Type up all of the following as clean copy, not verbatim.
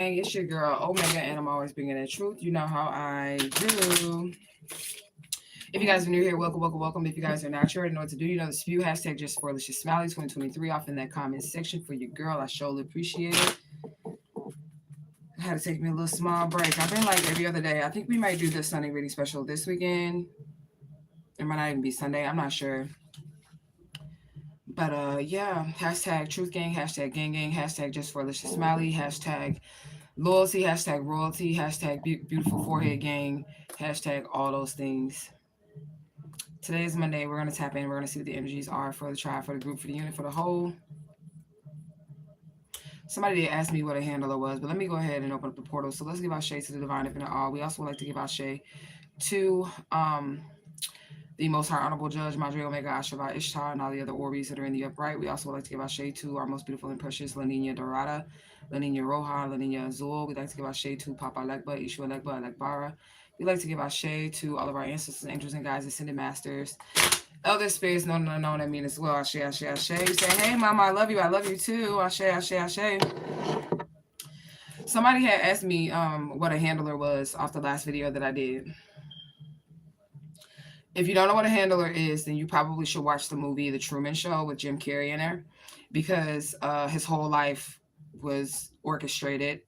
Hey, it's your girl Omega, and I'm always bringing the truth. You know how I do. If you guys are new here, welcome, welcome, welcome. If you guys are not sure, you know what to do. You know the spew hashtag just for Alicia Smiley 2023 off in that comment section for your girl. I surely appreciate it. I had to take me a little small break. I've been like every other day. I think we might do the Sunday reading special this weekend. It might not even be Sunday. I'm not sure. But yeah, hashtag truth gang, hashtag gang gang, hashtag just for Alicia Smiley, hashtag loyalty, hashtag royalty, hashtag beautiful forehead gang, hashtag all those things. Today is Monday. We're going to tap in. We're going to see what the energies are for the tribe, for the group, for the unit, for the whole. Somebody did ask me what a handler was, but let me go ahead and open up the portal. So let's give our shade to the divine infinite all. We also would like to give our shade to the most high honorable judge, Madre Omega Ashava Ishtar, and all the other Orbis that are in the upright. We also would like to give our shade to our most beautiful and precious La Nina Dorada, La Nina Roja, La Nina Azul. We'd like to give our shade to Papa Legba, Ishua Legba, Legbara. We'd like to give our shade to all of our ancestors, angels, and guides, ascended masters, elder spirits, known and unknown, I mean as well. Ashe, Ashe, Ashe. You say, hey, mama, I love you too. Ashe, Ashe, Ashe. Somebody had asked me what a handler was off the last video that I did. If you don't know what a handler is, then you probably should watch the movie The Truman Show with Jim Carrey in there, because his whole life was orchestrated,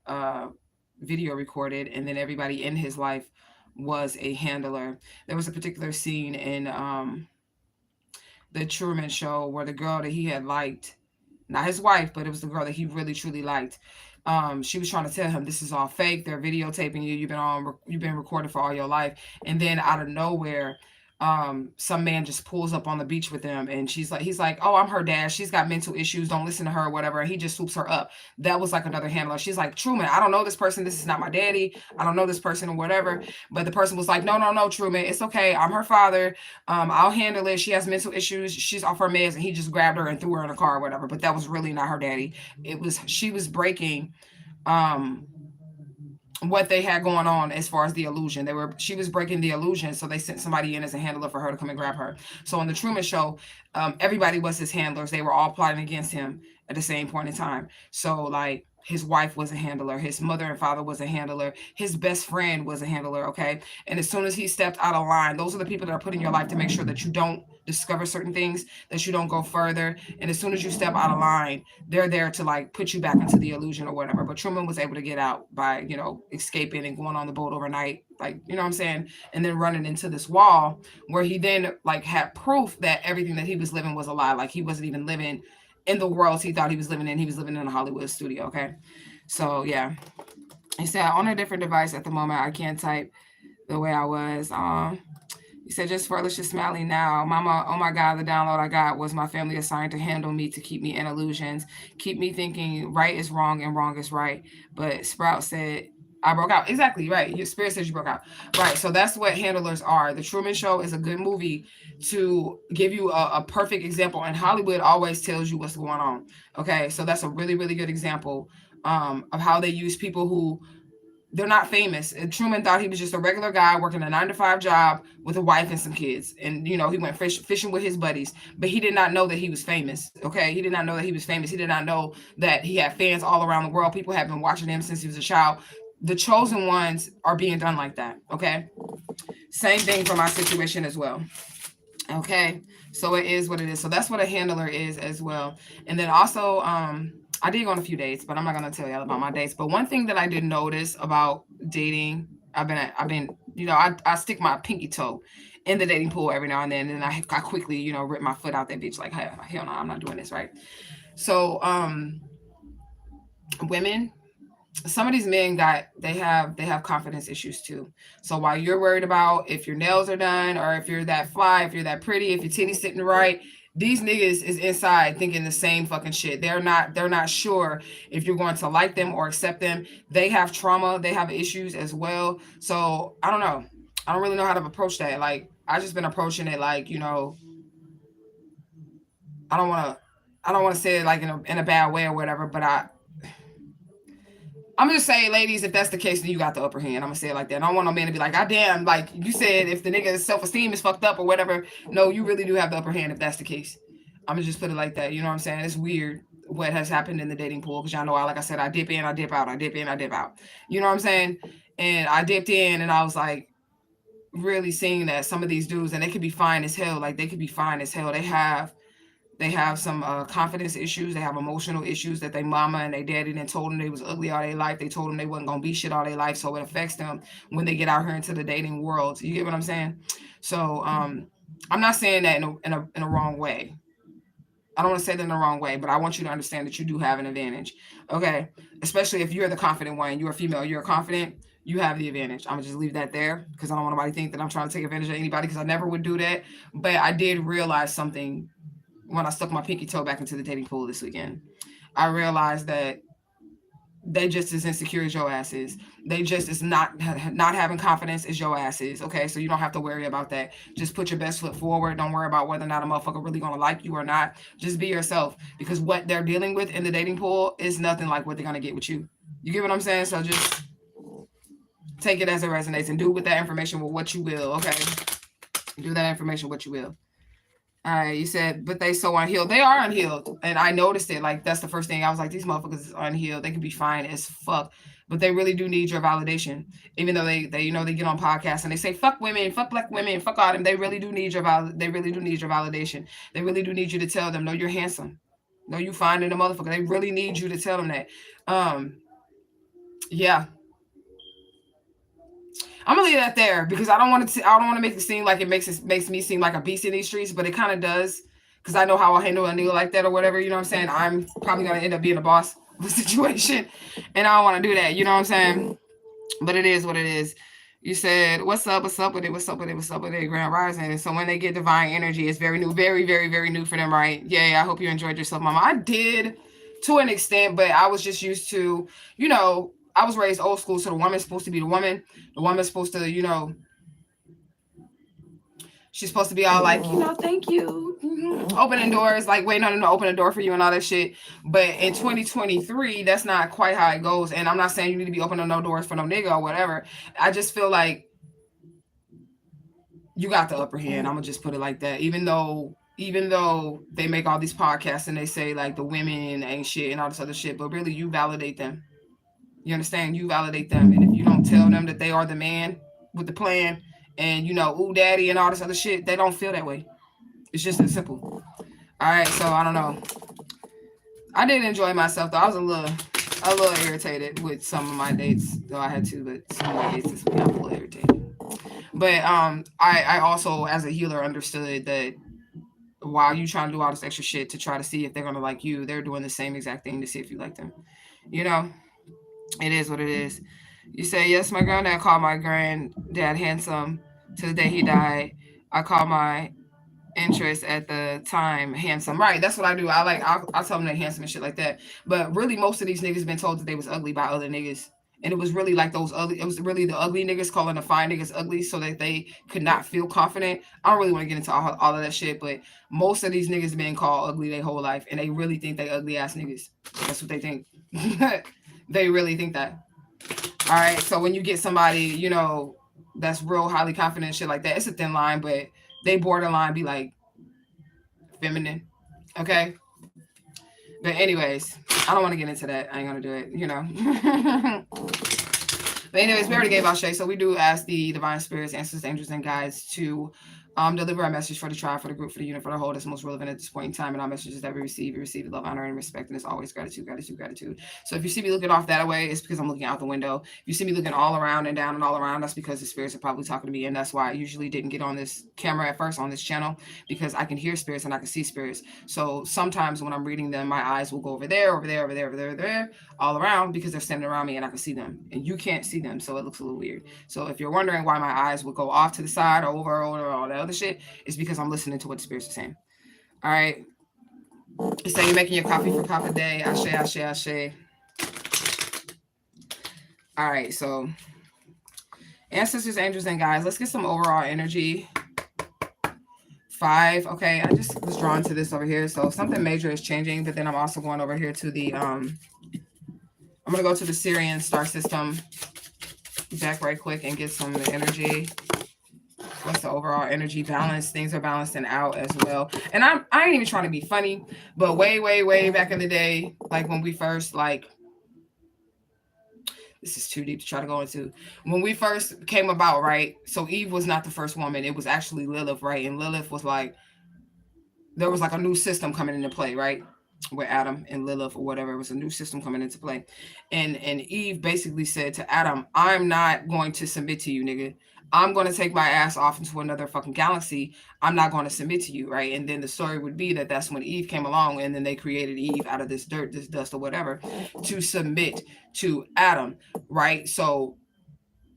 video recorded, and then everybody in his life was a handler. There was a particular scene in The Truman Show where the girl that he had liked, not his wife, but it was the girl that he really truly liked, she was trying to tell him, this is all fake, they're videotaping you, you've been recorded for all your life. And then out of nowhere, some man just pulls up on the beach with them, and he's like, oh, I'm her dad, she's got mental issues, don't listen to her, or whatever. And he just swoops her up. That was like another handler. She's like, Truman, I don't know this person, this is not my daddy, I don't know this person, or whatever. But the person was like, no, Truman, it's okay, I'm her father, I'll handle it, she has mental issues, she's off her meds. And he just grabbed her and threw her in a car or whatever. But that was really not her daddy. She was breaking what they had going on as far as the illusion. She was breaking the illusion, so they sent somebody in as a handler for her to come and grab her. So on the Truman Show, everybody was his handlers. They were all plotting against him at the same point in time. So like, his wife was a handler, his mother and father was a handler, his best friend was a handler, okay? And as soon as he stepped out of line, those are the people that are put in your life to make sure that you don't discover certain things, that you don't go further. And as soon as you step out of line, they're there to like put you back into the illusion or whatever. But Truman was able to get out by, escaping and going on the boat overnight, like, you know what I'm saying? And then running into this wall where he then like had proof that everything that he was living was a lie. Like, he wasn't even living in the worlds he thought he was living in. He was living in a Hollywood studio, okay? So yeah, he said, on a different device at the moment, I can't type the way I was. He said, just for Alicia Smiley now, mama, oh my God, the download I got was my family assigned to handle me, to keep me in illusions, keep me thinking right is wrong and wrong is right. But Sprout said, I broke out. Exactly, right. Your spirit says you broke out. Right, so that's what handlers are. The Truman Show is a good movie to give you a perfect example. And Hollywood always tells you what's going on. Okay, so that's a really, really good example of how they use people who, they're not famous. And Truman thought he was just a regular guy working a 9-to-5 job with a wife and some kids. And, he went fishing with his buddies. But he did not know that he was famous, okay? He did not know that he was famous. He did not know that he had fans all around the world. People have been watching him since he was a child. The chosen ones are being done like that, okay? Same thing for my situation as well, okay? So it is what it is. So that's what a handler is as well. And then also, I did go on a few dates, but I'm not gonna tell y'all about my dates. But one thing that I did notice about dating, I've been, I stick my pinky toe in the dating pool every now and then, and I quickly, rip my foot out that bitch. Like, hell no, I'm not doing this, right? So, women, some of these men they have confidence issues too. So while you're worried about if your nails are done, or if you're that fly, if you're that pretty, if your titty's sitting right, these niggas is inside thinking the same fucking shit. They're not sure if you're going to like them or accept them. They have trauma, they have issues as well. So I don't know. I don't really know how to approach that. Like, I just been approaching it like, I don't want to say it like in a bad way or whatever, but I'm gonna just say, ladies, if that's the case, then you got the upper hand. I'm gonna say it like that. I don't want no man to be like, God damn, like you said, if the nigga's self-esteem is fucked up or whatever. No, you really do have the upper hand if that's the case. I'm gonna just put it like that. You know what I'm saying? It's weird what has happened in the dating pool, because y'all know, like I said, I dip in, I dip out, I dip in, I dip out. You know what I'm saying? And I dipped in, and I was like, really seeing that some of these dudes, and they could be fine as hell. Like, they could be fine as hell. They have some confidence issues. They have emotional issues that they mama and they daddy didn't told them they was ugly all their life. They told them they wasn't gonna be shit all their life, so it affects them when they get out here into the dating world. You get what I'm saying? So I'm not saying that in a wrong way. I don't want to say that in the wrong way, but I want you to understand that you do have an advantage. Okay? Especially if you're the confident one, you're a female, you're confident, you have the advantage. I'm gonna just leave that there, because I don't want nobody to think that I'm trying to take advantage of anybody, because I never would do that. But I did realize something when I stuck my pinky toe back into the dating pool this weekend. I realized that they just as insecure as your ass is. They just as not having confidence as your ass is. Okay, so you don't have to worry about that. Just put your best foot forward. Don't worry about whether or not a motherfucker really gonna like you or not. Just be yourself, because what they're dealing with in the dating pool is nothing like what they're gonna get with you. You get what I'm saying? So just take it as it resonates and do with that information with what you will. Okay, do that information what you will. All right, you said, but they so unhealed. They are unhealed. And I noticed it. Like, that's the first thing. I was like, these motherfuckers is unhealed. They can be fine as fuck. But they really do need your validation. Even though they you know, they get on podcasts and they say, fuck women, fuck black women, fuck all them. They really do need your validation. They really do need you to tell them, no, you're handsome. No, you fine in a motherfucker. They really need you to tell them that. Yeah. I'm gonna leave that there, because I don't want to make it seem like it makes me seem like a beast in these streets, but it kind of does, because I know how I handle a nigga like that or whatever. You know what I'm saying? I'm probably gonna end up being a boss of the situation, and I don't want to do that. You know what I'm saying? But it is what it is. You said, what's up with it, Grand Rising. So when they get divine energy, it's very new, very, very, very new for them, right? Yeah, I hope you enjoyed yourself, mama. I did, to an extent, but I was just used to, you know, I was raised old school, so the woman's supposed to be the woman. The woman's supposed to, you know, she's supposed to be all like, you know, thank you, opening doors, like waiting on them to open a door for you and all that shit. But in 2023, that's not quite how it goes. And I'm not saying you need to be opening no doors for no nigga or whatever. I just feel like you got the upper hand. I'm gonna just put it like that. Even though they make all these podcasts and they say like the women ain't shit and all this other shit, but really you validate them. You understand? You validate them. And if you don't tell them that they are the man with the plan and, you know, ooh, daddy and all this other shit, they don't feel that way. It's just that simple. All right. So I don't know. I did enjoy myself, though. I was a little irritated with some of my dates, though I had to, but some of my dates this week, I'm a little irritated. But I also, as a healer, understood that while you trying to do all this extra shit to try to see if they're going to like you, they're doing the same exact thing to see if you like them. You know? It is what it is. You say, yes, my granddad called my granddad handsome to the day he died. I call my interest at the time handsome. Right, that's what I do. I'll tell them they're handsome and shit like that. But really, most of these niggas been told that they was ugly by other niggas. And it was really like those ugly, it was really the ugly niggas calling the fine niggas ugly so that they could not feel confident. I don't really want to get into all of that shit, but most of these niggas been called ugly their whole life. And they really think they ugly ass niggas. That's what they think. They really think that. All right. So when you get somebody, you know, that's real highly confident and shit like that, it's a thin line, but they borderline be like feminine. Okay. But anyways, I don't want to get into that. I ain't gonna do it, you know. But anyways, we already gave out Shay. So we do ask the divine spirits, ancestors, angels, and guides to deliver a message for the tribe, for the group, for the unit, for the whole that's most relevant at this point in time. And our messages that we receive love, honor, and respect. And it's always gratitude, gratitude, gratitude. So if you see me looking off that way, it's because I'm looking out the window. If you see me looking all around and down and all around, that's because the spirits are probably talking to me. And that's why I usually didn't get on this camera at first on this channel, because I can hear spirits and I can see spirits. So sometimes when I'm reading them, my eyes will go over there, all around, because they're standing around me and I can see them. And you can't see them, so it looks a little weird. So if you're wondering why my eyes would go off to the side or over all that other shit, it's because I'm listening to what the spirits are saying. All right. You say you're making your coffee for Papa Day. Ashe, ashe, ashe. All right. So ancestors, angels, and guides. Let's get some overall energy. 5. Okay. I just was drawn to this over here. So something major is changing, but then I'm also going over here to the, I'm going to go to the Syrian star system back right quick and get some energy. What's the overall energy balance? Things are balancing out as well. And I ain't even trying to be funny, but way back in the day, like when we first like, this is too deep to try to go into. When we first came about, right? So Eve was not the first woman. It was actually Lilith, right? And Lilith was like, there was like a new system coming into play, right? With Adam and Lilith or whatever. It was a new system coming into play. And Eve basically said to Adam, I'm not going to submit to you, nigga. I'm going to take my ass off into another fucking galaxy. I'm not going to submit to you, right? And then the story would be that that's when Eve came along, and then they created Eve out of this dirt, this dust or whatever, to submit to Adam, right? So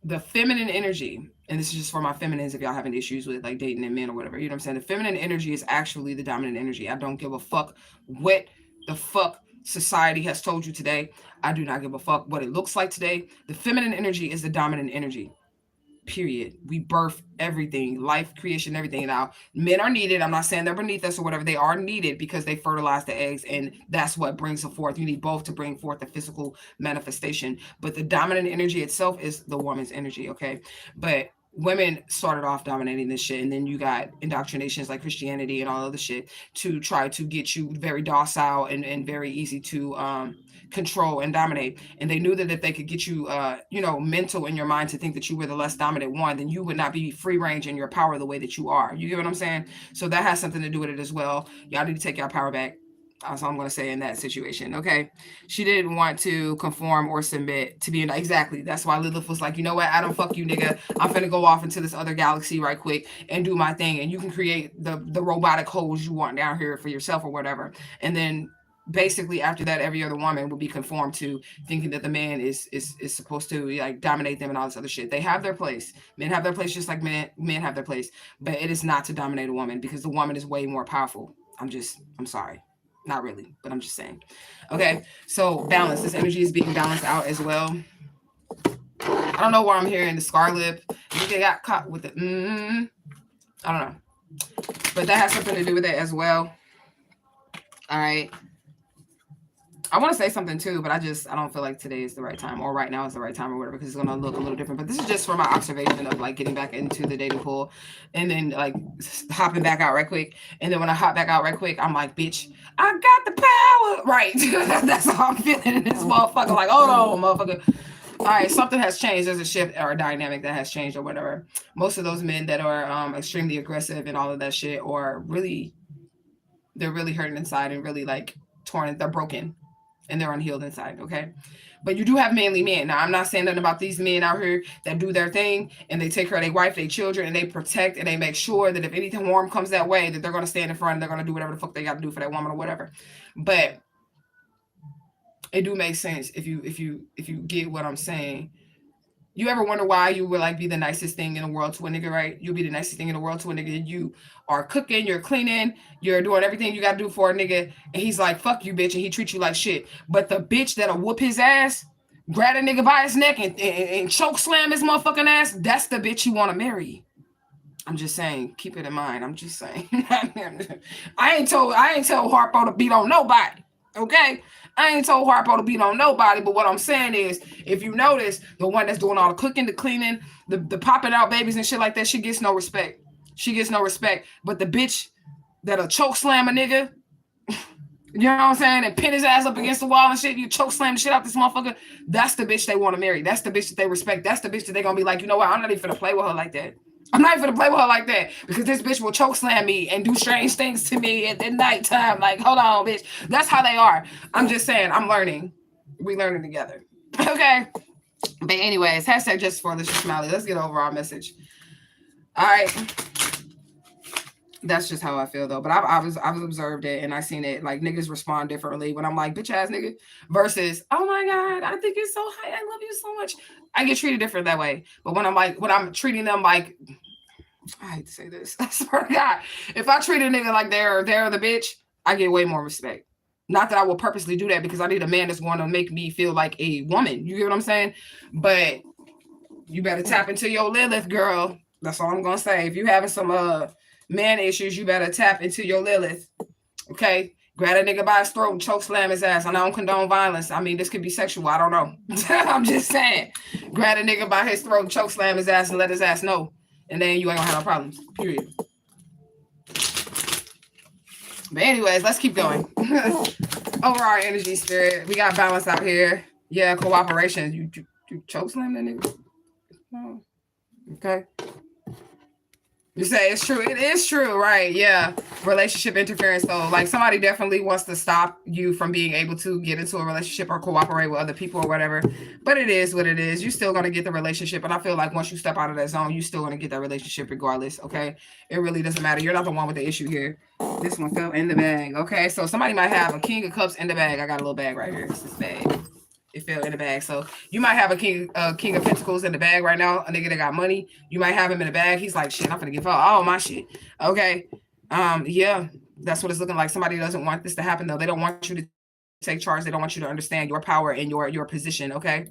the feminine energy, and this is just for my feminines if y'all having issues with like dating and men or whatever, you know what I'm saying? The feminine energy is actually the dominant energy. I don't give a fuck what the fuck society has told you today. I do not give a fuck what it looks like today. The feminine energy is the dominant energy. Period. We birth everything, life, creation, everything. Now, men are needed. I'm not saying they're beneath us or whatever. They are needed because they fertilize the eggs, and that's what brings them forth. You need both to bring forth the physical manifestation. But the dominant energy itself is the woman's energy, okay? But women started off dominating this shit, and then you got indoctrinations like Christianity and all of the shit to try to get you very docile and very easy to control and dominate. And they knew that if they could get you mental in your mind to think that you were the less dominant one, then you would not be free range in your power the way that you are. You get what I'm saying? So that has something to do with it as well. Y'all need to take your power back. That's all I'm going to say in that situation. Okay. She didn't want to conform or submit to be exactly. That's why Lilith was like, you know what? Adam, fuck you, nigga. I'm finna go off into this other galaxy right quick and do my thing. And you can create the robotic holes you want down here for yourself or whatever. And then basically after that, every other woman will be conformed to thinking that the man is supposed to like dominate them and all this other shit. They have their place. Men have their place just like men have their place. But it is not to dominate a woman because the woman is way more powerful. I'm sorry. Not really, but I'm just saying. Okay, so balance. This energy is being balanced out as well. I don't know why I'm hearing the scar lip. They got caught with it. I don't know. But that has something to do with it as well. All right. I want to say something too, but I don't feel like today is the right time or right now is the right time or whatever, because it's going to look a little different. But this is just for my observation of like getting back into the dating pool and then like hopping back out right quick. And then when I hop back out right quick, I'm like, bitch, I got the power. Right. That's how I'm feeling in this motherfucker. Like, hold on, motherfucker. All right, something has changed. There's a shift or a dynamic that has changed or whatever. Most of those men that are extremely aggressive and all of that shit, or they're really hurting inside and really like torn. They're broken. And they're unhealed inside, okay? But you do have manly men. Now, I'm not saying nothing about these men out here that do their thing and they take care of their wife, their children, and they protect and they make sure that if anything warm comes that way, that they're going to stand in front and they're going to do whatever the fuck they got to do for that woman or whatever. But it do make sense if you get what I'm saying. You ever wonder why you would like be the nicest thing in the world to a nigga, right? You'll be the nicest thing in the world to a nigga. You are cooking, you're cleaning, you're doing everything you gotta do for a nigga, and he's like, fuck you, bitch, and he treats you like shit. But the bitch that'll whoop his ass, grab a nigga by his neck and choke slam his motherfucking ass, that's the bitch you want to marry. I'm just saying, keep it in mind. I'm just saying. I ain't told Harpo to beat on nobody. Okay? I ain't told Harpo to beat on nobody, but what I'm saying is, if you notice, the one that's doing all the cooking, the cleaning, the popping out babies and shit like that, she gets no respect. She gets no respect. But the bitch that'll choke slam a nigga, you know what I'm saying, and pin his ass up against the wall and shit, you choke slam the shit out this motherfucker, that's the bitch they want to marry. That's the bitch that they respect. That's the bitch that they're going to be like, you know what, I'm not even finna play with her like that. I'm not even gonna play with her like that because this bitch will choke slam me and do strange things to me at the nighttime. Like, hold on, bitch. That's how they are. I'm just saying, I'm learning. We learning together. Okay. But anyways, hashtag just for this smiley. Let's get over our message. All right. That's just how I feel though. But I've observed it and I seen it. Like niggas respond differently when I'm like, bitch ass nigga, versus, oh my God, I think it's so high. I love you so much. I get treated different that way. But when I'm treating them like, I hate to say this, I swear to God, if I treat a nigga like they're the bitch, I get way more respect. Not that I will purposely do that because I need a man that's going to make me feel like a woman. You get what I'm saying? But you better tap into your Lilith, girl. That's all I'm going to say. If you having some man issues, you better tap into your Lilith. Okay? Grab a nigga by his throat and choke slam his ass. And I don't condone violence. I mean, this could be sexual. I don't know. I'm just saying. Grab a nigga by his throat and choke slam his ass and let his ass know. And then you ain't gonna have no problems. Period. But anyways, let's keep going. Over our energy, spirit. We got balance out here. Yeah, cooperation. You choke slam that nigga? No. Okay. You say it's true. It is true, right? Yeah. Relationship interference. So, like, somebody definitely wants to stop you from being able to get into a relationship or cooperate with other people or whatever. But it is what it is. You're still going to get the relationship. And I feel like once you step out of that zone, you're still going to get that relationship regardless. Okay. It really doesn't matter. You're not the one with the issue here. This one fell in the bag. Okay. So, somebody might have a King of Cups in the bag. I got a little bag right here. It's this bag. It fell in the bag. So you might have a king of Pentacles in the bag right now. A nigga that got money. You might have him in the bag. He's like, shit, I'm gonna give all my shit. Okay. Yeah, that's what it's looking like. Somebody doesn't want this to happen though. They don't want you to take charge. They don't want you to understand your power and your position. Okay.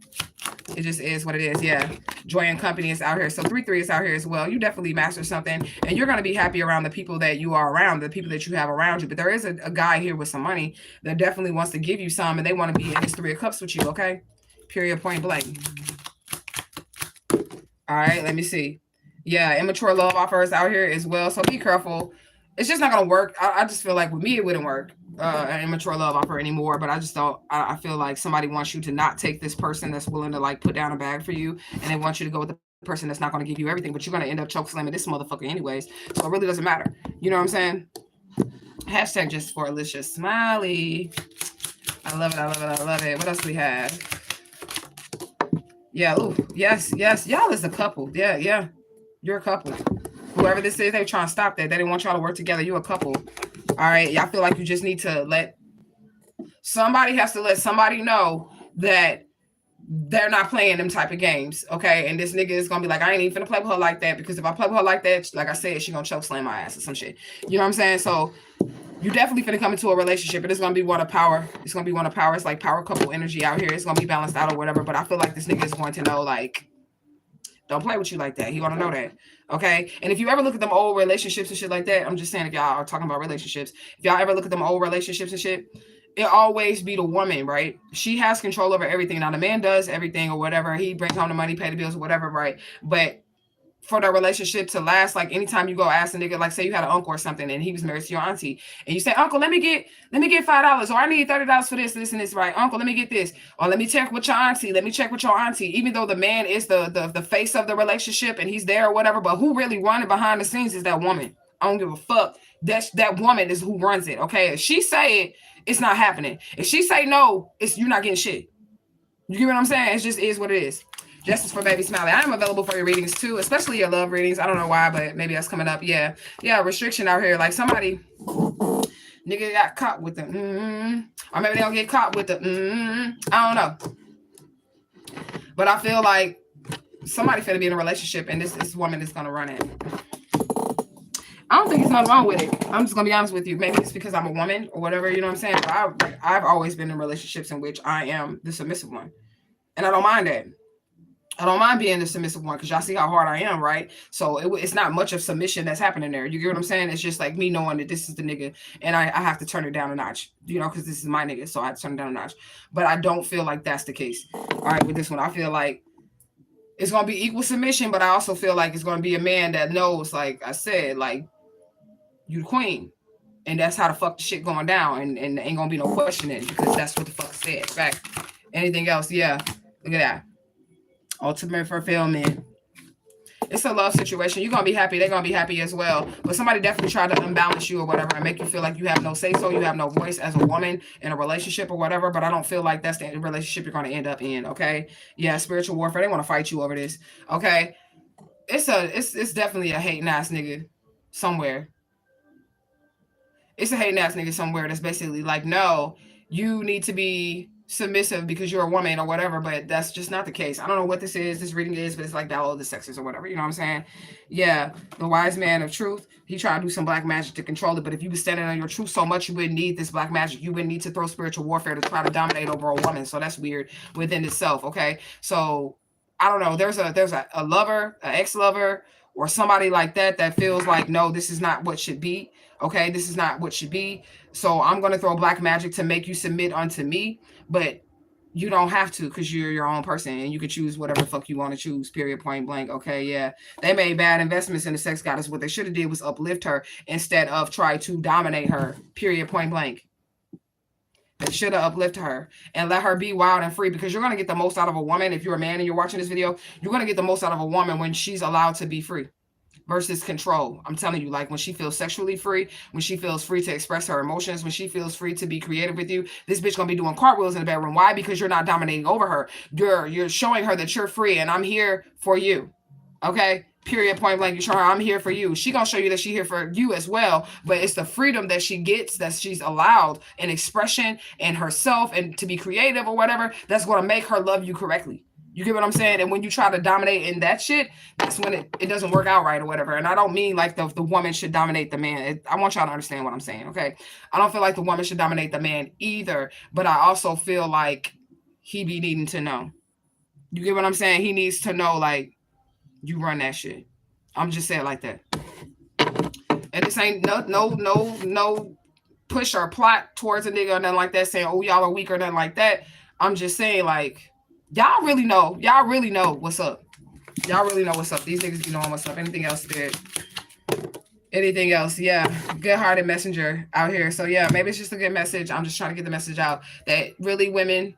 It just is what it is. Yeah. Joy and company is out here. So 3-3 is out here as well. You definitely master something and you're going to be happy around the people that you are around, the people that you have around you. But there is a guy here with some money that definitely wants to give you some and they want to be in this 3 of Cups with you. Okay. Period, point blank. All right. Let me see. Yeah. Immature love offers out here as well. So be careful. It's just not going to work. I just feel like with me, it wouldn't work. An immature love offer anymore, but I just don't. I feel like somebody wants you to not take this person that's willing to like put down a bag for you, and they want you to go with the person that's not going to give you everything, but you're going to end up choke slamming this motherfucker anyways. So it really doesn't matter. You know what I'm saying? Hashtag just for Alicia Smiley. I love it. I love it. I love it. What else do we have? Yeah. Ooh. Yes. Yes. Y'all is a couple. Yeah. Yeah. You're a couple. Whoever this is, they're trying to stop that. They didn't want y'all to work together. You a couple. All right. Y'all feel like you just need to let somebody has to let somebody know that they're not playing them type of games. Okay. And this nigga is going to be like, I ain't even finna play with her like that because if I play with her like that, like I said, she going to choke slam my ass or some shit. You know what I'm saying? So you definitely finna come into a relationship and it's going to be one of power. It's going to be one of power. It's like power couple energy out here. It's going to be balanced out or whatever. But I feel like this nigga is going to know like, don't play with you like that. He gonna know that. Okay. And if you ever look at them old relationships and shit like that, I'm just saying if y'all are talking about relationships, if y'all ever look at them old relationships and shit, it always be the woman, right? She has control over everything. Now the man does everything or whatever. He brings home the money, pay the bills or whatever, right? But for the relationship to last, like anytime you go ask a nigga, like say you had an uncle or something and he was married to your auntie and you say, uncle, let me get $5 or I need $30 for this and this, right? Uncle, let me get this. Or let me check with your auntie. Let me check with your auntie. Even though the man is the face of the relationship and he's there or whatever, but who really running behind the scenes is that woman. I don't give a fuck. That woman is who runs it. Okay. If she say it, it's not happening. If she say no, you're not getting shit. You get what I'm saying? It just is what it is. Justice for Baby Smiley. I am available for your readings too, especially your love readings. I don't know why, but maybe that's coming up. Yeah. Yeah. Restriction out here. Like somebody, nigga got caught with the, or maybe they don't get caught with the, I don't know. But I feel like somebody finna be in a relationship and this woman is going to run it. I don't think there's nothing wrong with it. I'm just going to be honest with you. Maybe it's because I'm a woman or whatever, you know what I'm saying? But I've always been in relationships in which I am the submissive one. And I don't mind that. I don't mind being the submissive one because y'all see how hard I am, right? So it's not much of submission that's happening there. You get what I'm saying? It's just like me knowing that this is the nigga and I have to turn it down a notch, you know, because this is my nigga. So I have to turn it down a notch. But I don't feel like that's the case. All right, with this one, I feel like it's going to be equal submission, but I also feel like it's going to be a man that knows, like I said, like, you the queen. And that's how the fuck the shit going down. And ain't going to be no questioning because that's what the fuck said. Right? Anything else? Yeah. Look at that. Ultimate fulfillment. It's a love situation. You're going to be happy. They're going to be happy as well. But somebody definitely tried to unbalance you or whatever and make you feel like you have no say-so. You have no voice as a woman in a relationship or whatever. But I don't feel like that's the relationship you're going to end up in. Okay. Yeah. Spiritual warfare. They want to fight you over this. Okay. It's definitely a hating ass nigga somewhere. It's a hating ass nigga somewhere that's basically like, no, you need to be submissive because you're a woman or whatever, but that's just not the case. I don't know what this reading is, but it's like all the sexes or whatever, you know what I'm saying? Yeah, the wise man of truth, he tried to do some black magic to control it, but if you were standing on your truth so much, you wouldn't need this black magic. You wouldn't need to throw spiritual warfare to try to dominate over a woman, so that's weird within itself, okay? So, I don't know, there's a lover, an ex-lover, or somebody like that feels like, no, this is not what should be, okay? This is not what should be, so I'm going to throw black magic to make you submit unto me. But You don't have to, because you're your own person and you can choose whatever the fuck you want to choose, period, point blank. Okay, yeah. They made bad investments in the sex goddess. What they should have did was uplift her instead of try to dominate her, period, point blank. They should have uplifted her and let her be wild and free, because you're going to get the most out of a woman. If you're a man and you're watching this video, you're going to get the most out of a woman when she's allowed to be free versus control. I'm telling you, like when she feels sexually free, when she feels free to express her emotions, when she feels free to be creative with you, this bitch gonna be doing cartwheels in the bedroom. Why? Because you're not dominating over her. You're showing her that you're free and I'm here for you. Okay? Period, point blank. You're showing her I'm here for you. She gonna show you that she's here for you as well. But it's the freedom that she gets, that she's allowed in expression and herself and to be creative or whatever, that's gonna make her love you correctly. You get what I'm saying? And when you try to dominate in that shit, that's when it doesn't work out right or whatever. And I don't mean like the woman should dominate the man. I want y'all to understand what I'm saying, okay? I don't feel like the woman should dominate the man either, but I also feel like he be needing to know. You get what I'm saying? He needs to know, like, you run that shit. I'm just saying like that. And this ain't no push or plot towards a nigga or nothing like that, saying, oh, y'all are weak or nothing like that. I'm just saying, like, y'all really know what's up. Y'all really know what's up. These niggas be knowing what's up. Anything else, Spirit? Anything else? Yeah. Good-hearted messenger out here. So, yeah, maybe it's just a good message. I'm just trying to get the message out that really, women,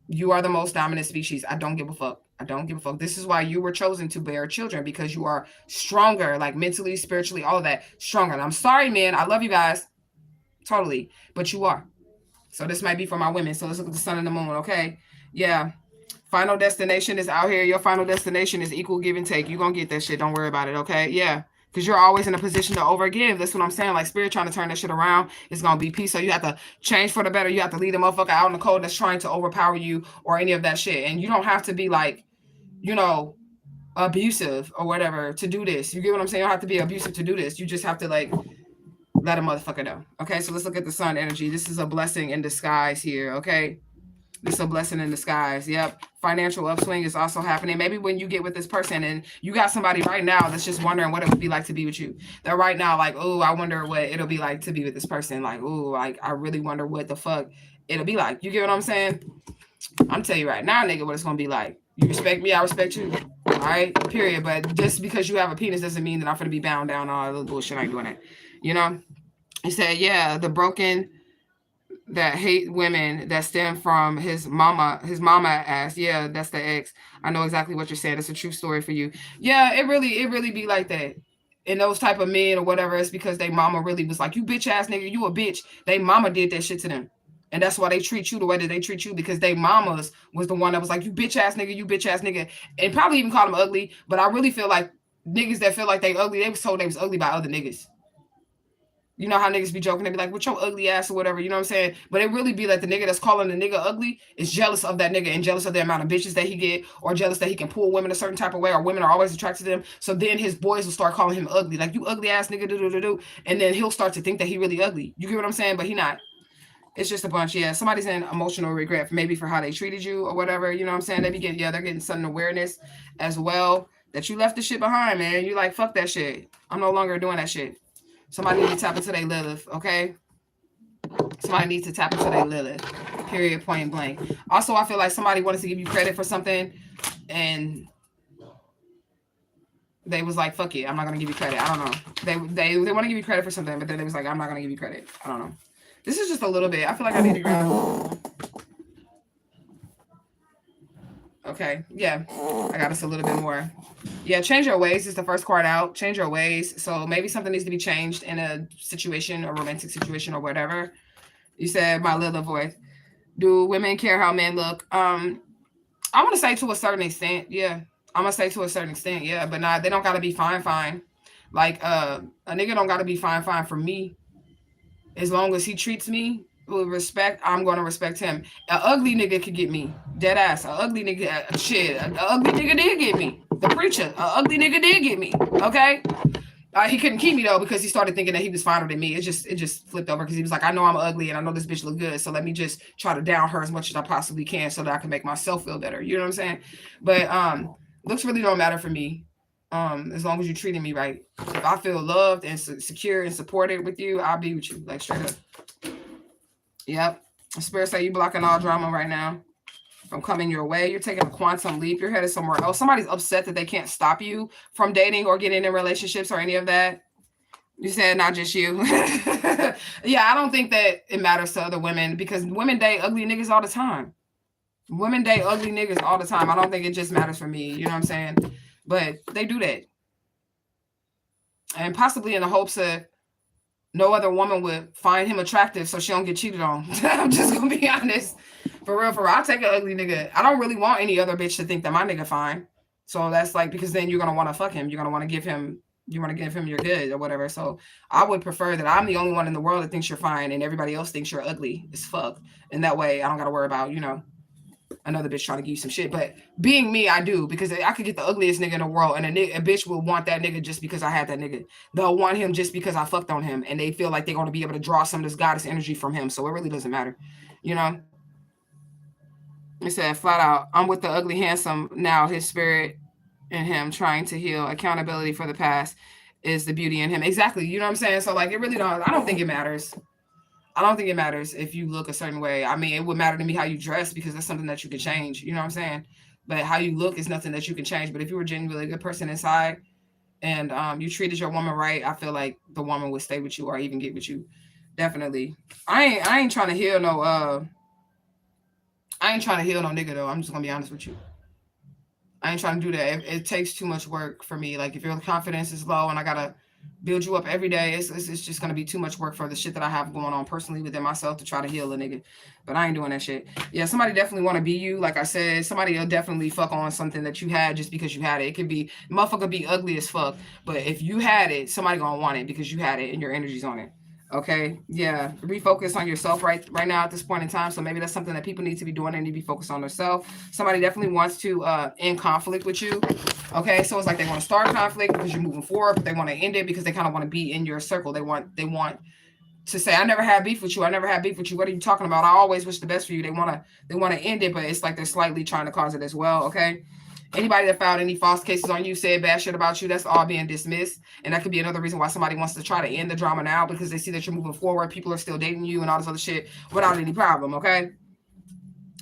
you are the most dominant species. I don't give a fuck. I don't give a fuck. This is why you were chosen to bear children, because you are stronger, like mentally, spiritually, all of that, stronger. And I'm sorry, man. I love you guys. Totally. But you are. So this might be for my women. So let's look at the sun and the moon, okay? Yeah. Final destination is out here. Your final destination is equal give and take. You're going to get that shit. Don't worry about it, okay? Yeah. Because you're always in a position to overgive. That's what I'm saying. Like, Spirit trying to turn that shit around. It's going to be peace. So you have to change for the better. You have to lead a motherfucker out in the cold that's trying to overpower you or any of that shit. And you don't have to be like, you know, abusive or whatever to do this. You get what I'm saying? You don't have to be abusive to do this. You just have to, like, let a motherfucker know. Okay, so let's look at the sun energy. This is a blessing in disguise here, okay? This is a blessing in disguise. Yep. Financial upswing is also happening. Maybe when you get with this person and you got somebody right now that's just wondering what it would be like to be with you. They're right now like, oh, I wonder what it'll be like to be with this person. Like, oh, like, I really wonder what the fuck it'll be like. You get what I'm saying? I'm telling you right now, nigga, what it's going to be like. You respect me, I respect you. All right? Period. But just because you have a penis doesn't mean that I'm going to be bound down on all the bullshit. I ain't doing it. You know? He said, yeah, the broken that hate women that stem from his mama asked, yeah, that's the ex. I know exactly what you're saying. It's a true story for you. Yeah, it really be like that. And those type of men or whatever, it's because they mama really was like, you bitch ass nigga, you a bitch. They mama did that shit to them. And that's why they treat you the way that they treat you, because they mamas was the one that was like, you bitch ass nigga, you bitch ass nigga. And probably even called them ugly. But I really feel like niggas that feel like they ugly, they was told they was ugly by other niggas. You know how niggas be joking, they be like, with your ugly ass or whatever, you know what I'm saying? But it really be like the nigga that's calling the nigga ugly is jealous of that nigga and jealous of the amount of bitches that he get, or jealous that he can pull women a certain type of way, or women are always attracted to him. So then his boys will start calling him ugly, like, you ugly ass nigga, do. And then he'll start to think that he really ugly. You get what I'm saying? But he not. It's just a bunch. Yeah, somebody's in emotional regret, maybe for how they treated you or whatever. You know what I'm saying? They be getting, they're getting sudden awareness as well that you left the shit behind, man. You like, fuck that shit. I'm no longer doing that shit. Somebody needs to tap into their Lilith, okay? Somebody needs to tap into their Lilith, period, point blank. Also, I feel like somebody wanted to give you credit for something, and they was like, fuck it, I'm not going to give you credit. I don't know. They want to give you credit for something, but then they was like, I'm not going to give you credit. I don't know. This is just a little bit. I feel like I need to grab. Okay, yeah, I got us a little bit more. Yeah, change your ways is the first card out. Change your ways. So maybe something needs to be changed in a situation, a romantic situation or whatever. You said my little voice. Do women care how men look? I want to say to a certain extent, yeah. I'm gonna say to a certain extent, yeah, but not. They don't gotta be fine. Like a nigga don't gotta be fine for me. As long as he treats me with respect, I'm gonna respect him. An ugly nigga could get me. Dead ass. An ugly nigga, shit. An ugly nigga did get me. The preacher. An ugly nigga did get me. Okay? He couldn't keep me though, because he started thinking that he was finer than me. It just flipped over, because he was like, I know I'm ugly and I know this bitch look good, so let me just try to down her as much as I possibly can so that I can make myself feel better. You know what I'm saying? But looks really don't matter for me. As long as you're treating me right. If I feel loved and secure and supported with you, I'll be with you, like, straight up. Yep. Spirit say you blocking all drama right now. from coming your way. You're taking a quantum leap. You're headed somewhere else. Somebody's upset that they can't stop you from dating or getting in relationships or any of that. You said not just you. Yeah, I don't think that it matters to other women because women date ugly niggas all the time. Women date ugly niggas all the time. I don't think it just matters for me. You know what I'm saying? But they do that. And possibly in the hopes that no other woman would find him attractive so she don't get cheated on. I'm just going to be honest. For real, I'll take an ugly nigga. I don't really want any other bitch to think that my nigga fine. So that's like, because then you're going to want to fuck him. You're going to want to give him your good or whatever. So I would prefer that I'm the only one in the world that thinks you're fine and everybody else thinks you're ugly as fuck. And that way I don't got to worry about, another bitch trying to give you some shit. But being me, I do, because I could get the ugliest nigga in the world and a bitch will want that nigga just because I had that nigga. They'll want him just because I fucked on him and they feel like they're going to be able to draw some of this goddess energy from him. So it really doesn't matter. It said flat out, I'm with the ugly handsome now. His spirit in him trying to heal. Accountability for the past is the beauty in him. Exactly. You know what I'm saying? So like, it really don't, I don't think it matters. I don't think it matters if you look a certain way. I mean, it would matter to me how you dress because that's something that you can change. You know what I'm saying? But how you look is nothing that you can change. But if you were genuinely a good person inside and you treated your woman right, I feel like the woman would stay with you or even get with you. Definitely. I ain't trying to heal no nigga though. I'm just gonna be honest with you. I ain't trying to do that. It takes too much work for me. Like if your confidence is low and I gotta build you up every day, it's just gonna be too much work for the shit that I have going on personally within myself to try to heal a nigga. But I ain't doing that shit. Yeah, somebody definitely want to be you. Like I said, somebody will definitely fuck on something that you had just because you had it. It could be motherfucker be ugly as fuck, but if you had it, somebody gonna want it because you had it and your energy's on it. Okay, yeah, refocus on yourself right now at this point in time. So maybe that's something that people need to be doing. They need to be focused on themselves. Somebody definitely wants to end conflict with you. Okay, so it's like they want to start conflict because you're moving forward, but they want to end it because they kind of want to be in your circle. They want to say, I never had beef with you. I never had beef with you. What are you talking about? I always wish the best for you. They want to end it, but it's like they're slightly trying to cause it as well. Okay. Anybody that filed any false cases on you, said bad shit about you, that's all being dismissed. And that could be another reason why somebody wants to try to end the drama now because they see that you're moving forward. People are still dating you and all this other shit without any problem, okay?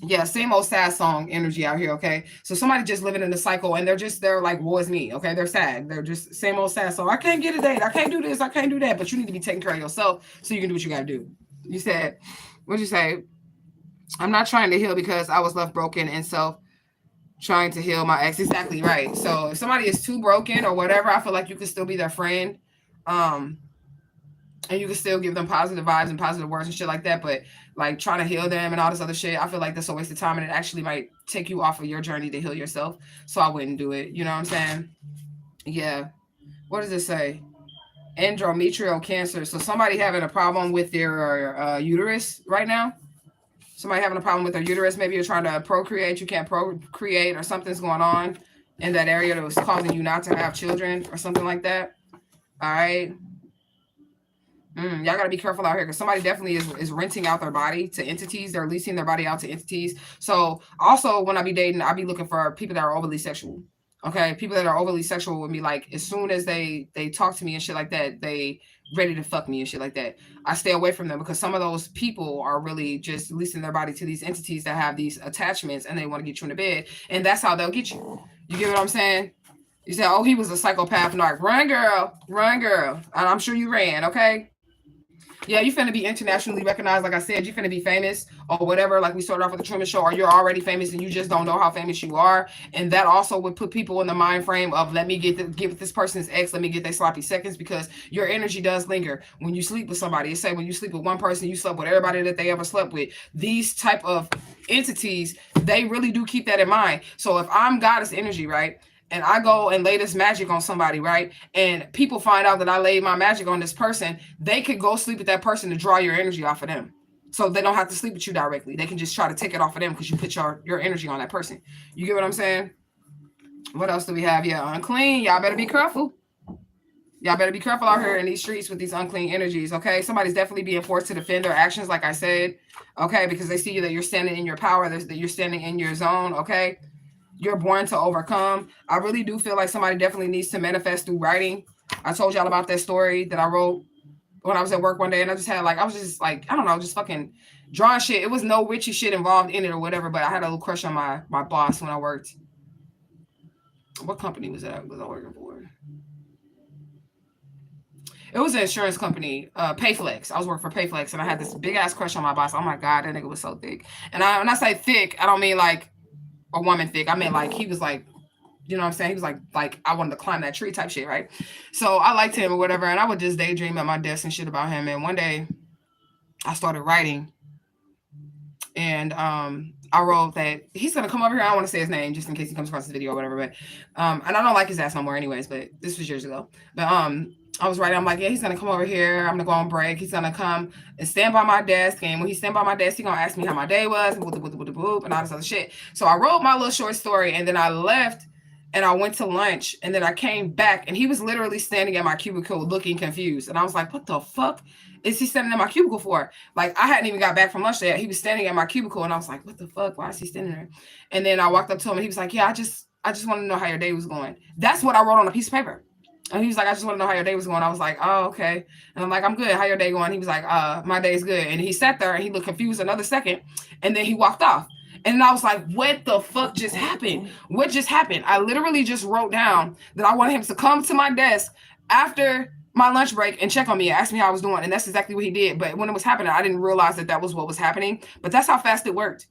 Yeah, same old sad song energy out here, okay? So somebody just living in the cycle and they're like, woe is me, okay? They're sad. They're just same old sad song. I can't get a date. I can't do this. I can't do that. But you need to be taking care of yourself so you can do what you got to do. You said, what'd you say? I'm not trying to heal because I was left broken and trying to heal my ex. Exactly right. So if somebody is too broken or whatever, I feel like you can still be their friend. And you can still give them positive vibes and positive words and shit like that. But like trying to heal them and all this other shit, I feel like that's a waste of time. And it actually might take you off of your journey to heal yourself. So I wouldn't do it. You know what I'm saying? Yeah. What does it say? Endometrial cancer. So somebody having a problem with their uterus right now. Somebody having a problem with their uterus. Maybe you're trying to procreate. You can't procreate or something's going on in that area that was causing you not to have children or something like that. All right. Y'all got to be careful out here because somebody definitely is renting out their body to entities. They're leasing their body out to entities. So also when I be dating, I be looking for people that are overly sexual. Okay. People that are overly sexual would be like, as soon as they talk to me and shit like that, they ready to fuck me and shit like that. I stay away from them because some of those people are really just leasing their body to these entities that have these attachments and they want to get you in the bed. And that's how they'll get you. You get what I'm saying? You say, oh, he was a psychopath narc. Run, girl. Run, girl. And I'm sure you ran, okay? Yeah, you finna be internationally recognized. Like I said, you finna be famous or whatever. Like we started off with the Truman Show, or you're already famous and you just don't know how famous you are. And that also would put people in the mind frame of let me give this person's ex, let me get their sloppy seconds because your energy does linger when you sleep with somebody. It say when you sleep with one person, you slept with everybody that they ever slept with. These type of entities, they really do keep that in mind. So if I'm goddess energy, right? And I go and lay this magic on somebody, right? And people find out that I laid my magic on this person, they could go sleep with that person to draw your energy off of them. So they don't have to sleep with you directly. They can just try to take it off of them because you put your energy on that person. You get what I'm saying? What else do we have? Yeah, unclean. Y'all better be careful. Y'all better be careful out here in these streets with these unclean energies, okay? Somebody's definitely being forced to defend their actions, like I said, okay? Because they see you that you're standing in your power, that you're standing in your zone, okay? You're born to overcome. I really do feel like somebody definitely needs to manifest through writing. I told y'all about that story that I wrote when I was at work one day and I was just like, I don't know, just fucking drawing shit. It was no witchy shit involved in it or whatever, but I had a little crush on my boss when I worked. What company was I working for? It was an insurance company, Payflex. I was working for Payflex, and I had this big ass crush on my boss. Oh my god, that nigga was so thick. And when I say thick, I don't mean like a woman thick. I mean like he was like, you know what I'm saying? He was like I wanted to climb that tree type shit, right? So I liked him or whatever, and I would just daydream at my desk and shit about him. And one day, I started writing, and I wrote that he's gonna come over here. I don't want to say his name just in case he comes across this video or whatever, but and I don't like his ass no more, anyways. But this was years ago. But I was writing. I'm like, yeah, he's gonna come over here. I'm gonna go on break. He's gonna come and stand by my desk, and when he stand by my desk, he's gonna ask me how my day was, and all this other shit. So I wrote my little short story, and then I left. And I went to lunch, and then I came back, and he was literally standing at my cubicle looking confused. And I was like, what the fuck is he standing at my cubicle for? Like, I hadn't even got back from lunch yet. He was standing at my cubicle, and I was like, what the fuck? Why is he standing there? And then I walked up to him, and he was like, yeah, I just want to know how your day was going. That's what I wrote on a piece of paper. And he was like, I just want to know how your day was going. I was like, oh, okay. And I'm like, I'm good. How your day going? He was like, my day's good. And he sat there, and he looked confused another second, and then he walked off. And I was like, what the fuck just happened? What just happened? I literally just wrote down that I wanted him to come to my desk after my lunch break and check on me and ask me how I was doing. And that's exactly what he did. But when it was happening, I didn't realize that was what was happening. But that's how fast it worked.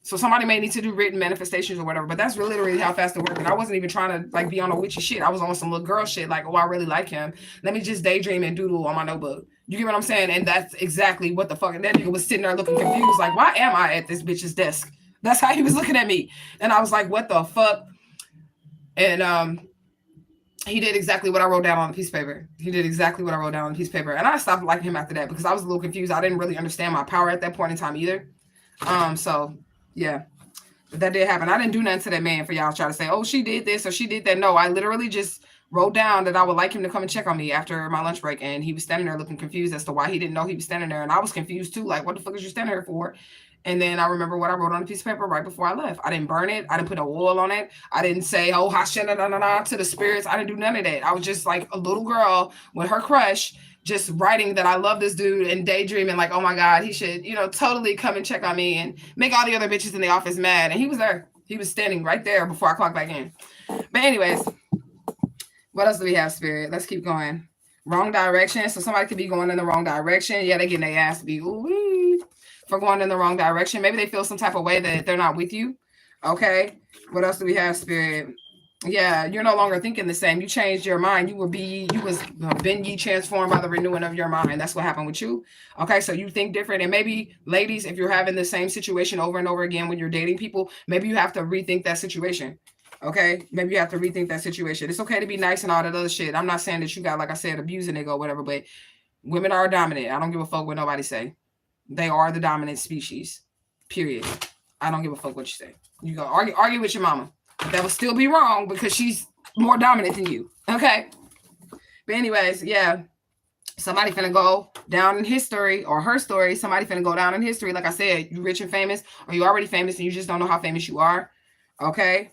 So somebody may need to do written manifestations or whatever. But that's literally how fast it worked. And I wasn't even trying to like be on a witchy shit. I was on some little girl shit. Like, oh, I really like him. Let me just daydream and doodle on my notebook. You get what I'm saying? And that's exactly what the fuck. And that nigga was sitting there looking confused. Like, why am I at this bitch's desk? That's how he was looking at me. And I was like, what the fuck? And he did exactly what I wrote down on a piece of paper. He did exactly what I wrote down on a piece of paper. And I stopped liking him after that because I was a little confused. I didn't really understand my power at that point in time either. So, yeah. But that did happen. I didn't do nothing to that man for y'all to try to say, oh, she did this or she did that. No, I literally just wrote down that I would like him to come and check on me after my lunch break. And he was standing there looking confused as to why he didn't know he was standing there. And I was confused too. Like, what the fuck is you standing here for? And then I remember what I wrote on a piece of paper right before I left. I didn't burn it. I didn't put a oil on it. I didn't say, oh, hashanah to the spirits. I didn't do none of that. I was just like a little girl with her crush, just writing that I love this dude and daydreaming like, oh my God, he should, totally come and check on me and make all the other bitches in the office mad. And he was there. He was standing right there before I clocked back in. But anyways, what else do we have, Spirit? Let's keep going. Wrong direction. So somebody could be going in the wrong direction. Yeah, they getting their ass beat. Ooh-wee. For going in the wrong direction. Maybe they feel some type of way that they're not with you. Okay. What else do we have, Spirit? Yeah, you're no longer thinking the same. You changed your mind. You was ye transformed by the renewing of your mind. That's what happened with you. Okay, so you think different. And maybe, ladies, if you're having the same situation over and over again when you're dating people, maybe you have to rethink that situation. Okay, maybe you have to rethink that situation. It's okay to be nice and all that other shit. I'm not saying that you got, like I said, abusing it or whatever, but women are dominant. I don't give a fuck what nobody say. They are the dominant species, period. I don't give a fuck what you say. You go argue with your mama. That would still be wrong because she's more dominant than you. Okay. But anyways, yeah. Somebody finna go down in history or her story. Somebody finna go down in history. Like I said, you rich and famous or you already famous and you just don't know how famous you are. Okay.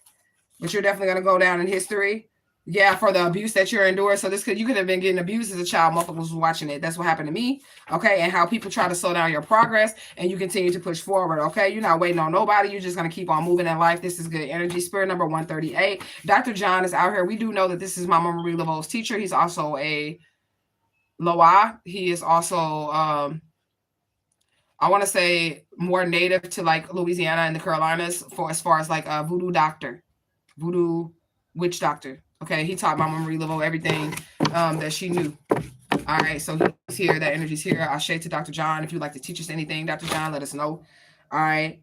But you're definitely going to go down in history. Yeah, for the abuse that you're enduring. So you could have been getting abused as a child. Motherfuckers was watching it. That's what happened to me. Okay. And how people try to slow down your progress and you continue to push forward. Okay. You're not waiting on nobody. You're just going to keep on moving in life. This is good energy. Spirit number 138. Dr. John is out here. We do know that this is Mama Marie Laveau's teacher. He's also a Loa. He is also, I want to say more native to like Louisiana and the Carolinas as far as like a voodoo witch doctor. Okay, he taught Mama Marie Laveau everything that she knew. All right, so he's here. That energy's here. I'll share to Dr. John. If you'd like to teach us anything, Dr. John, let us know. All right.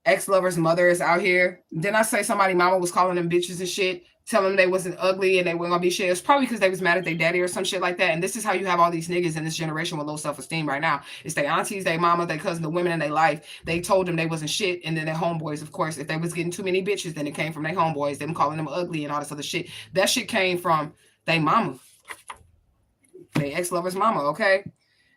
Ex-lover's mother is out here. Didn't I say somebody mama was calling them bitches and shit, telling them they wasn't ugly and they weren't going to be shit? It's probably because they was mad at their daddy or some shit like that. And this is how you have all these niggas in this generation with low self-esteem right now. It's their aunties, their mama, their cousin, the women in their life. They told them they wasn't shit. And then their homeboys, of course, if they was getting too many bitches, then it came from their homeboys, them calling them ugly and all this other shit. That shit came from their mama. Their ex-lover's mama, okay?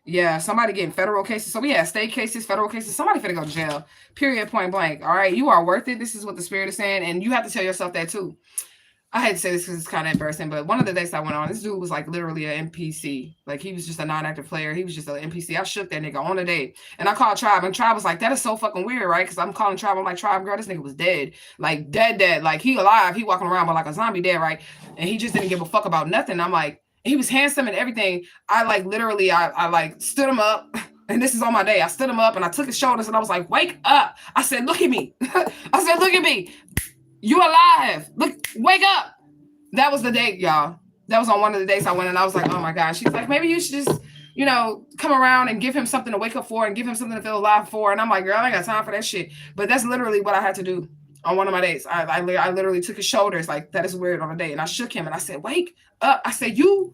Yeah, somebody getting federal cases. So we have state cases, federal cases. Somebody finna go to jail. Period, point blank. All right, you are worth it. This is what the spirit is saying. And you have to tell yourself that too. I hate to say this because it's kind of embarrassing, but one of the dates I went on, this dude was like literally an NPC. Like he was just a non-active player. He was just an NPC. I shook that nigga on a date, and I called Tribe, and Tribe was like, "That is so fucking weird, right?" Because I'm calling Tribe. I'm like, "Tribe, girl, this nigga was dead, like dead. Like he alive. He walking around, but like a zombie dead, right?" And he just didn't give a fuck about nothing. I'm like, he was handsome and everything. I like literally, I like stood him up. And this is on my day. I stood him up and I took his shoulders and I was like, "Wake up!" I said, "Look at me." I said, "Look at me. You alive. Look, wake up." That was the date, y'all. That was on one of the days I went, and I was like, "Oh my gosh." She's like, "Maybe you should just, come around and give him something to wake up for and give him something to feel alive for." And I'm like, "Girl, I ain't got time for that shit." But that's literally what I had to do on one of my dates. I literally took his shoulders, like, that is weird, on a date. And I shook him and I said, "Wake up." I said, you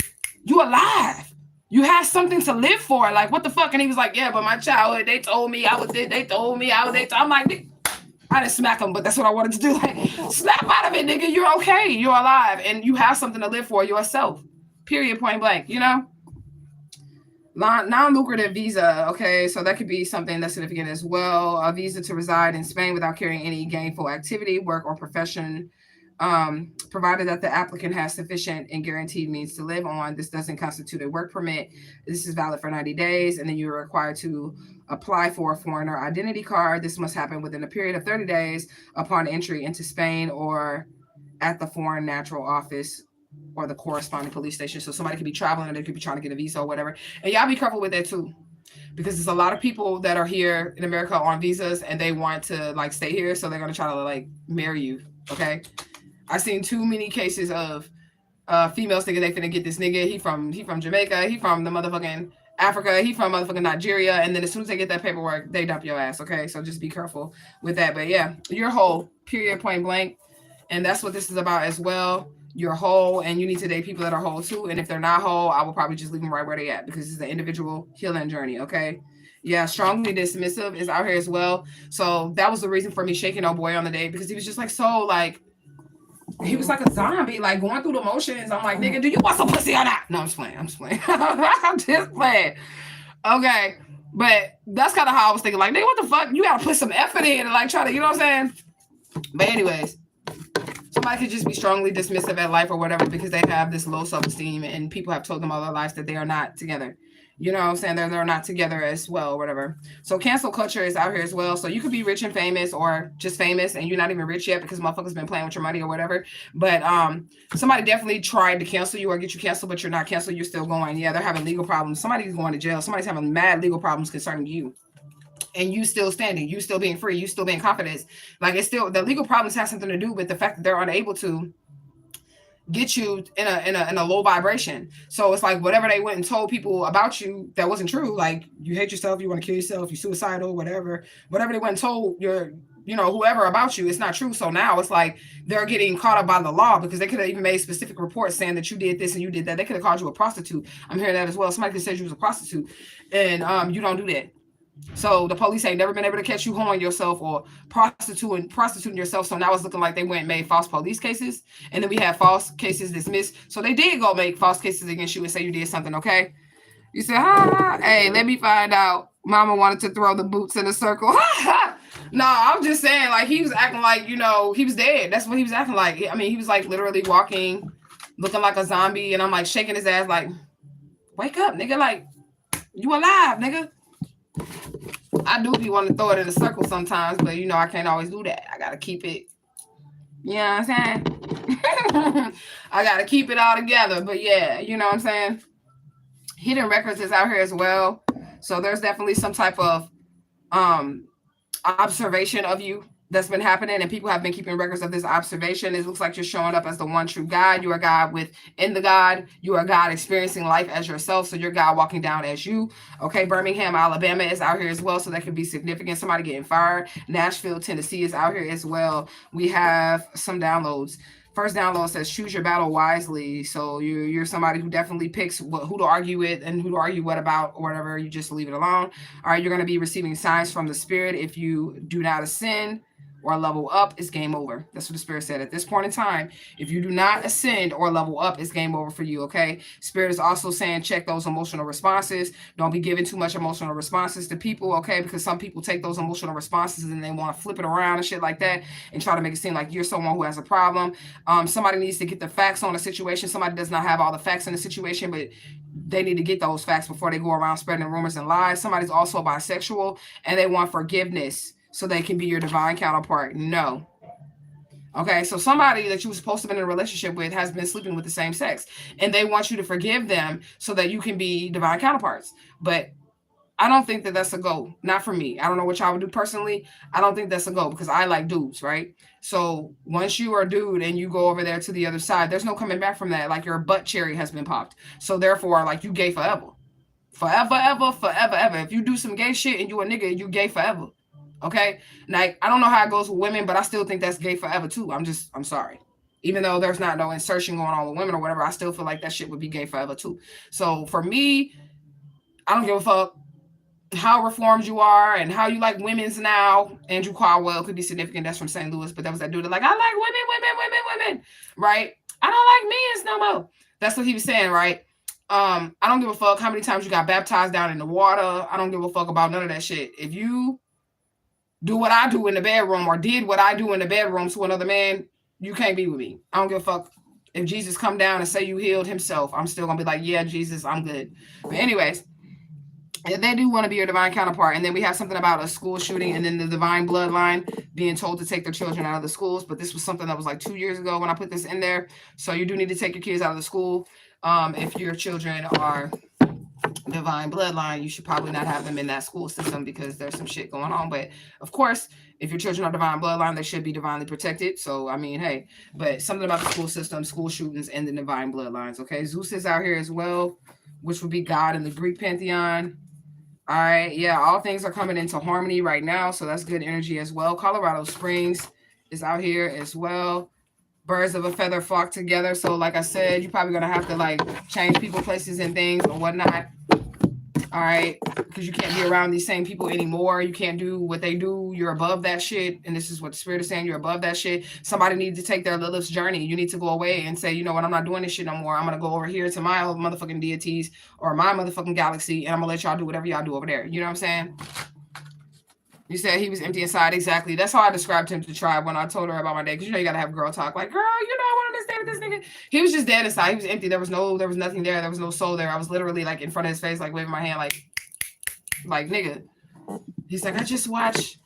alive. You have something to live for. Like, what the fuck? And he was like, "Yeah, but my childhood, they told me I was dead. They told me I was dead." I'm like, I didn't smack him, but that's what I wanted to do. Like, snap out of it, nigga. You're okay. You're alive. And you have something to live for yourself. Period, point blank, Non-lucrative visa. Okay, so that could be something that's significant as well. A visa to reside in Spain without carrying any gainful activity, work, or profession, provided that the applicant has sufficient and guaranteed means to live on. This doesn't constitute a work permit. This is valid for 90 days, and then you're required to apply for a foreigner identity card. This must happen within a period of 30 days upon entry into Spain or at the foreign natural office or the corresponding police station. So somebody could be traveling and they could be trying to get a visa or whatever. And y'all be careful with that too, because there's a lot of people that are here in America on visas and they want to like stay here. So they're going to try to like marry you. Okay. I've seen too many cases of females thinking they finna get this nigga. He from Jamaica. He from the motherfucking Africa. He from motherfucking Nigeria. And then as soon as they get that paperwork, they dump your ass. Okay, so just be careful with that. But yeah, you're whole. Period. Point blank. And that's what this is about as well. You're whole, and you need to date people that are whole too. And if they're not whole, I will probably just leave them right where they at, because it's an individual healing journey. Okay. Yeah, strongly dismissive is out here as well. So that was the reason for me shaking old boy on the date, because he was just like so like. He was like a zombie, like going through the motions. I'm like, "Nigga, do you want some pussy or not?" No, I'm just playing. I'm just playing. Okay. But that's kind of how I was thinking. Like, "Nigga, what the fuck? You got to put some effort in and like try to, you know what I'm saying?" But anyways, somebody could just be strongly dismissive at life or whatever because they have this low self-esteem and people have told them all their lives that they are not together. You know what I'm saying? They're not together as well, or whatever. So cancel culture is out here as well. So you could be rich and famous or just famous and you're not even rich yet because motherfuckers been playing with your money or whatever. But somebody definitely tried to cancel you or get you canceled, but you're not canceled. You're still going. Yeah, they're having legal problems. Somebody's going to jail. Somebody's having mad legal problems concerning you. And you still standing, you still being free, you still being confident. Like, it's still, the legal problems have something to do with the fact that they're unable to get you in a low vibration. So it's like whatever they went and told people about you that wasn't true, like you hate yourself, you want to kill yourself, you're suicidal, whatever they went and told your whoever about you, it's not true. So now it's like they're getting caught up by the law, because they could have even made specific reports saying that you did this and you did that. They could have called you a prostitute. I'm hearing that as well. Somebody could say you was a prostitute, and you don't do that. So the police ain't never been able to catch you hoeing yourself or prostituting yourself. So now it's looking like they went and made false police cases, and then we have false cases dismissed. So they did go make false cases against you and say you did something. Okay, you said, hey, let me find out. Mama wanted to throw the boots in a circle. No, I'm just saying, like, he was acting like, he was dead. That's what he was acting like. I mean, he was like literally walking, looking like a zombie, and I'm like shaking his ass, like, "Wake up, nigga! Like, you alive, nigga." I do be wanting to throw it in a circle sometimes, but I can't always do that. I gotta keep it. You know what I'm saying? I gotta keep it all together. But yeah, you know what I'm saying? Hidden records is out here as well. So there's definitely some type of observation of you that's been happening, and people have been keeping records of this observation. It looks like you're showing up as the one true God. You are God within the God. You are God experiencing life as yourself. So you're God walking down as you. Okay, Birmingham, Alabama is out here as well. So that could be significant. Somebody getting fired. Nashville, Tennessee is out here as well. We have some downloads. First download says choose your battle wisely. So you're somebody who definitely picks who to argue with and who to argue what about, or whatever. You just leave it alone. All right, you're going to be receiving signs from the spirit if you do not ascend or level up, it's game over. That's what the Spirit said. At this point in time, if you do not ascend or level up, it's game over for you, okay? Spirit is also saying check those emotional responses. Don't be giving too much emotional responses to people, okay? Because some people take those emotional responses and they want to flip it around and shit like that and try to make it seem like you're someone who has a problem. Somebody needs to get the facts on a situation. Somebody does not have all the facts in the situation, but they need to get those facts before they go around spreading rumors and lies. Somebody's also bisexual and they want forgiveness so they can be your divine counterpart. No. Okay, so somebody that you were supposed to be in a relationship with has been sleeping with the same sex, and they want you to forgive them so that you can be divine counterparts. But I don't think that that's a go. Not for me. I don't know what y'all would do personally. I don't think that's a go because I like dudes, right? So once you are a dude and you go over there to the other side, there's no coming back from that. Like your butt cherry has been popped. So therefore, like you gay forever. Forever, ever, forever, ever. If you do some gay shit and you a nigga, you gay forever. Okay? Like, I don't know how it goes with women, but I still think that's gay forever too. I'm sorry. Even though there's not no insertion going on with women or whatever, I still feel like that shit would be gay forever too. So for me, I don't give a fuck how reformed you are and how you like women's now. Andrew Caldwell could be significant. That's from St. Louis, but that was that dude that like, I like women, right? I don't like men's no more. That's what he was saying, right? I don't give a fuck how many times you got baptized down in the water. I don't give a fuck about none of that shit. If you do what I do in the bedroom or did what I do in the bedroom to another man, you can't be with me. I don't give a fuck if Jesus come down and say you healed himself. I'm still gonna be like, yeah, Jesus, I'm good. But anyways, they do want to be your divine counterpart. And then we have something about a school shooting and then the divine bloodline being told to take their children out of the schools. But this was something that was like 2 years ago when I put this in there. So you do need to take your kids out of the school. If your children are divine bloodline, you should probably not have them in that school system because there's some shit going on. But of course, if your children are divine bloodline, they should be divinely protected. So, I mean, hey, but something about the school system, school shootings, and the divine bloodlines. Okay, Zeus is out here as well, which would be God in the Greek pantheon. All right, yeah, all things are coming into harmony right now, so that's good energy as well. Colorado Springs is out here as well. Birds of a feather flock together. So like I said, you're probably going to have to like change people, places, and things or whatnot. All right, because you can't be around these same people anymore. You can't do what they do. You're above that shit. And this is what the Spirit is saying. You're above that shit. Somebody needs to take their Lilith's journey. You need to go away and say, you know what, I'm not doing this shit no more. I'm going to go over here to my motherfucking deities or my motherfucking galaxy, and I'm going to let y'all do whatever y'all do over there. You know what I'm saying? You said he was empty inside. Exactly. That's how I described him to Tribe when I told her about my day. Because you know you gotta have girl talk. Like, girl, you know I want to stay with this nigga. He was just dead inside. He was empty. There was nothing there. There was no soul there. I was literally like in front of his face, like waving my hand, like nigga. He's like, I just watch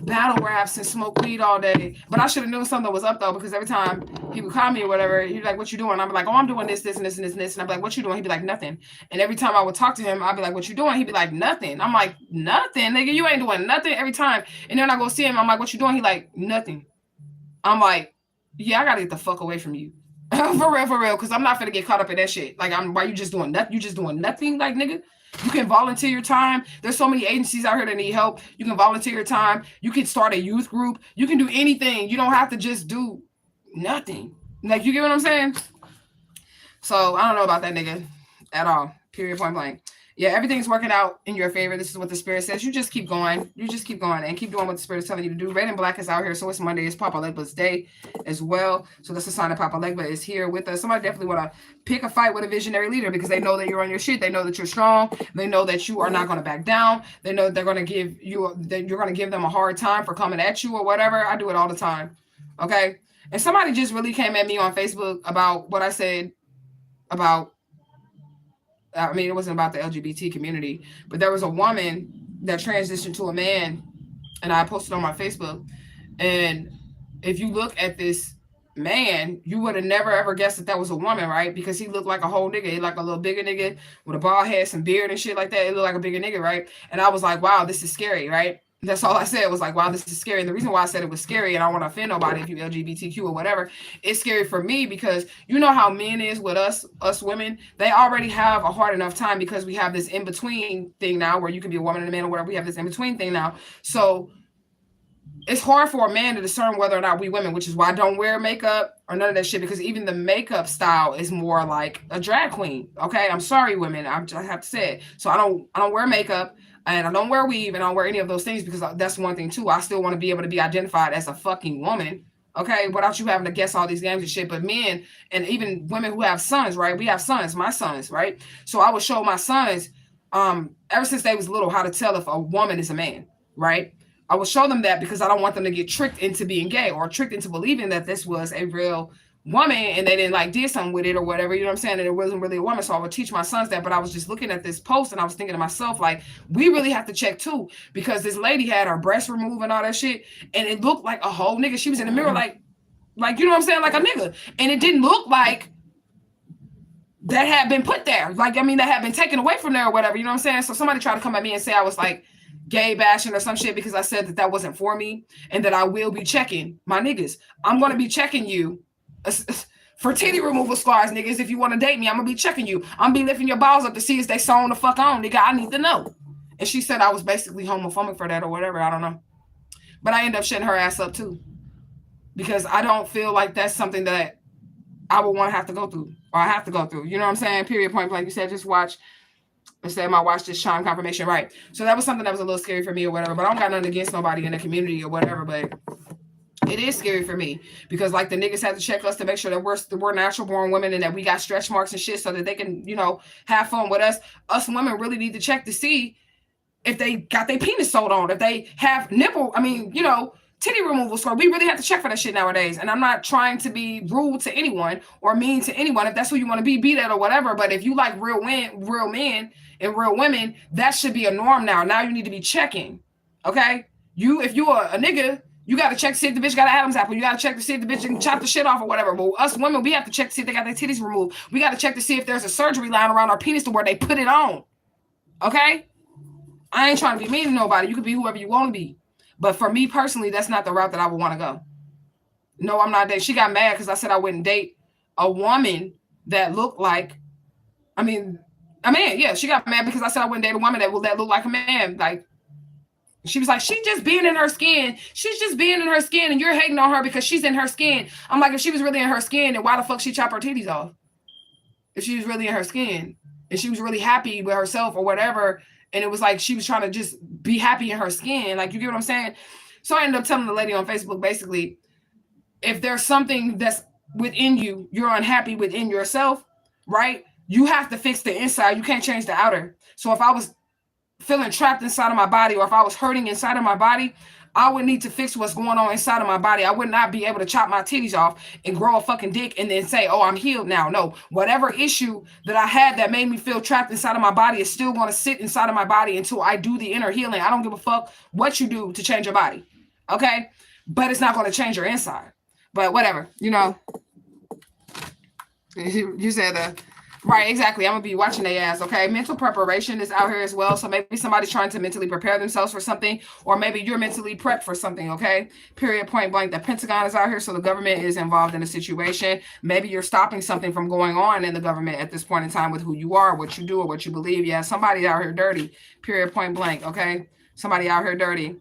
battle raps and smoke weed all day. But I should have known something was up though, because every time he would call me or whatever, he'd be like, what you doing? I'm like, oh, I'm doing this, and this, and this, and this. And I'd be like, what you doing? He'd be like, nothing. And every time I would talk to him, I'd be like, what you doing? He'd be like, nothing. I'm like, nothing, nigga, you ain't doing nothing every time. And then I go see him, I'm like, what you doing? He like, nothing. I'm like, yeah, I gotta get the fuck away from you. for real, because I'm not gonna get caught up in that shit. Like, why you just doing nothing? You just doing nothing, like, nigga? You can volunteer your time. There's so many agencies out here that need help. You can volunteer your time. You can start a youth group. You can do anything. You don't have to just do nothing. Like, you get what I'm saying? So I don't know about that nigga at all. Period, point blank. Yeah, everything's working out in your favor. This is what the Spirit says. You just keep going. You just keep going and keep doing what the Spirit is telling you to do. Red and Black is out here. So it's Monday. It's Papa Legba's day as well. So that's a sign that Papa Legba is here with us. Somebody definitely want to pick a fight with a visionary leader because they know that you're on your shit. They know that you're strong. They know that you are not going to back down. They know they're going to give you, that you're going to give them a hard time for coming at you or whatever. I do it all the time. Okay. And somebody just really came at me on Facebook about what I said about, I mean, it wasn't about the LGBT community, but there was a woman that transitioned to a man, and I posted on my Facebook. And if you look at this man, you would have never ever guessed that was a woman, right? Because he looked like a whole nigga. He like a little bigger nigga with a bald head, some beard and shit like that. It looked like a bigger nigga, right? And I was like, wow, this is scary, right? That's all I said was like, wow, this is scary. And the reason why I said it was scary, and I don't want to offend nobody if you LGBTQ or whatever, it's scary for me because you know how men is with us women. They already have a hard enough time because we have this in-between thing now where you can be a woman and a man or whatever. We have this in-between thing now. So it's hard for a man to discern whether or not we women, which is why I don't wear makeup or none of that shit, because even the makeup style is more like a drag queen. Okay, I'm sorry, women. I have to say it. So I don't wear makeup. And I don't wear weave and I don't wear any of those things because that's one thing too. I still want to be able to be identified as a fucking woman. Okay, without you having to guess all these games and shit. But men and even women who have sons, right? We have sons, my sons, right? So I would show my sons, ever since they was little, how to tell if a woman is a man, right? I will show them that because I don't want them to get tricked into being gay or tricked into believing that this was a real woman and they didn't like did something with it or whatever, you know what I'm saying? And it wasn't really a woman. So I would teach my sons that. But I was just looking at this post and I was thinking to myself, like, we really have to check too, because this lady had her breast removed and all that shit. And it looked like a whole nigga. She was in the mirror like, you know what I'm saying? Like a nigga. And it didn't look like that had been put there. Like, I mean, that had been taken away from there or whatever, you know what I'm saying? So somebody tried to come at me and say I was like gay bashing or some shit because I said that wasn't for me and that I will be checking my niggas. I'm going to be checking you for titty removal scars, niggas. If you want to date me, I'm going to be checking you. I'm going to be lifting your balls up to see if they sewn the fuck on, nigga. I need to know. And she said I was basically homophobic for that or whatever. I don't know. But I ended up shutting her ass up too, because I don't feel like that's something that I would want to have to go through, or I have to go through. You know what I'm saying? Period, point blank. You said just watch. Instead, my watch this chime confirmation, right? So that was something that was a little scary for me or whatever. But I don't got nothing against nobody in the community or whatever. But it is scary for me because, like, the niggas had to check us to make sure that we're natural born women and that we got stretch marks and shit so that they can, you know, have fun with us. Us women really need to check to see if they got their penis sewed on, if they have nipple. I mean, you know, titty removal score. We really have to check for that shit nowadays. And I'm not trying to be rude to anyone or mean to anyone. If that's who you want to be that or whatever. But if you like real men and real women, that should be a norm now. Now you need to be checking. Okay? If you are a nigga, you got to check to see if the bitch got an Adam's apple. You got to check to see if the bitch can chop the shit off or whatever. But us women, we have to check to see if they got their titties removed. We got to check to see if there's a surgery line around our penis to where they put it on. Okay? I ain't trying to be mean to nobody. You can be whoever you want to be. But for me personally, that's not the route that I would want to go. No, I'm not dating. She got mad because I said I wouldn't date a woman that looked like, a man. Yeah, she got mad because I said I wouldn't date a woman that looked like a man. Like, she was like, she's just being in her skin. She's just being in her skin, and you're hating on her because she's in her skin. I'm like, if she was really in her skin, then why the fuck she chop her titties off? If she was really in her skin and she was really happy with herself or whatever, and it was like she was trying to just be happy in her skin. Like, you get what I'm saying? So I ended up telling the lady on Facebook, basically, if there's something that's within you, you're unhappy within yourself, right? You have to fix the inside. You can't change the outer. So if I was feeling trapped inside of my body, or if I was hurting inside of my body, I would need to fix what's going on inside of my body. I would not be able to chop my titties off and grow a fucking dick and then say, oh, I'm healed now. No, whatever issue that I had that made me feel trapped inside of my body is still going to sit inside of my body until I do the inner healing. I don't give a fuck what you do to change your body. Okay? But it's not going to change your inside. But whatever, you know. You said that. Right, exactly. I'm going to be watching their ass, okay? Mental preparation is out here as well. So maybe somebody's trying to mentally prepare themselves for something, or maybe you're mentally prepped for something, okay? Period, point blank. The Pentagon is out here, so the government is involved in the situation. Maybe you're stopping something from going on in the government at this point in time with who you are, what you do, or what you believe. Yeah, somebody out here dirty, period, point blank, okay? Somebody out here dirty.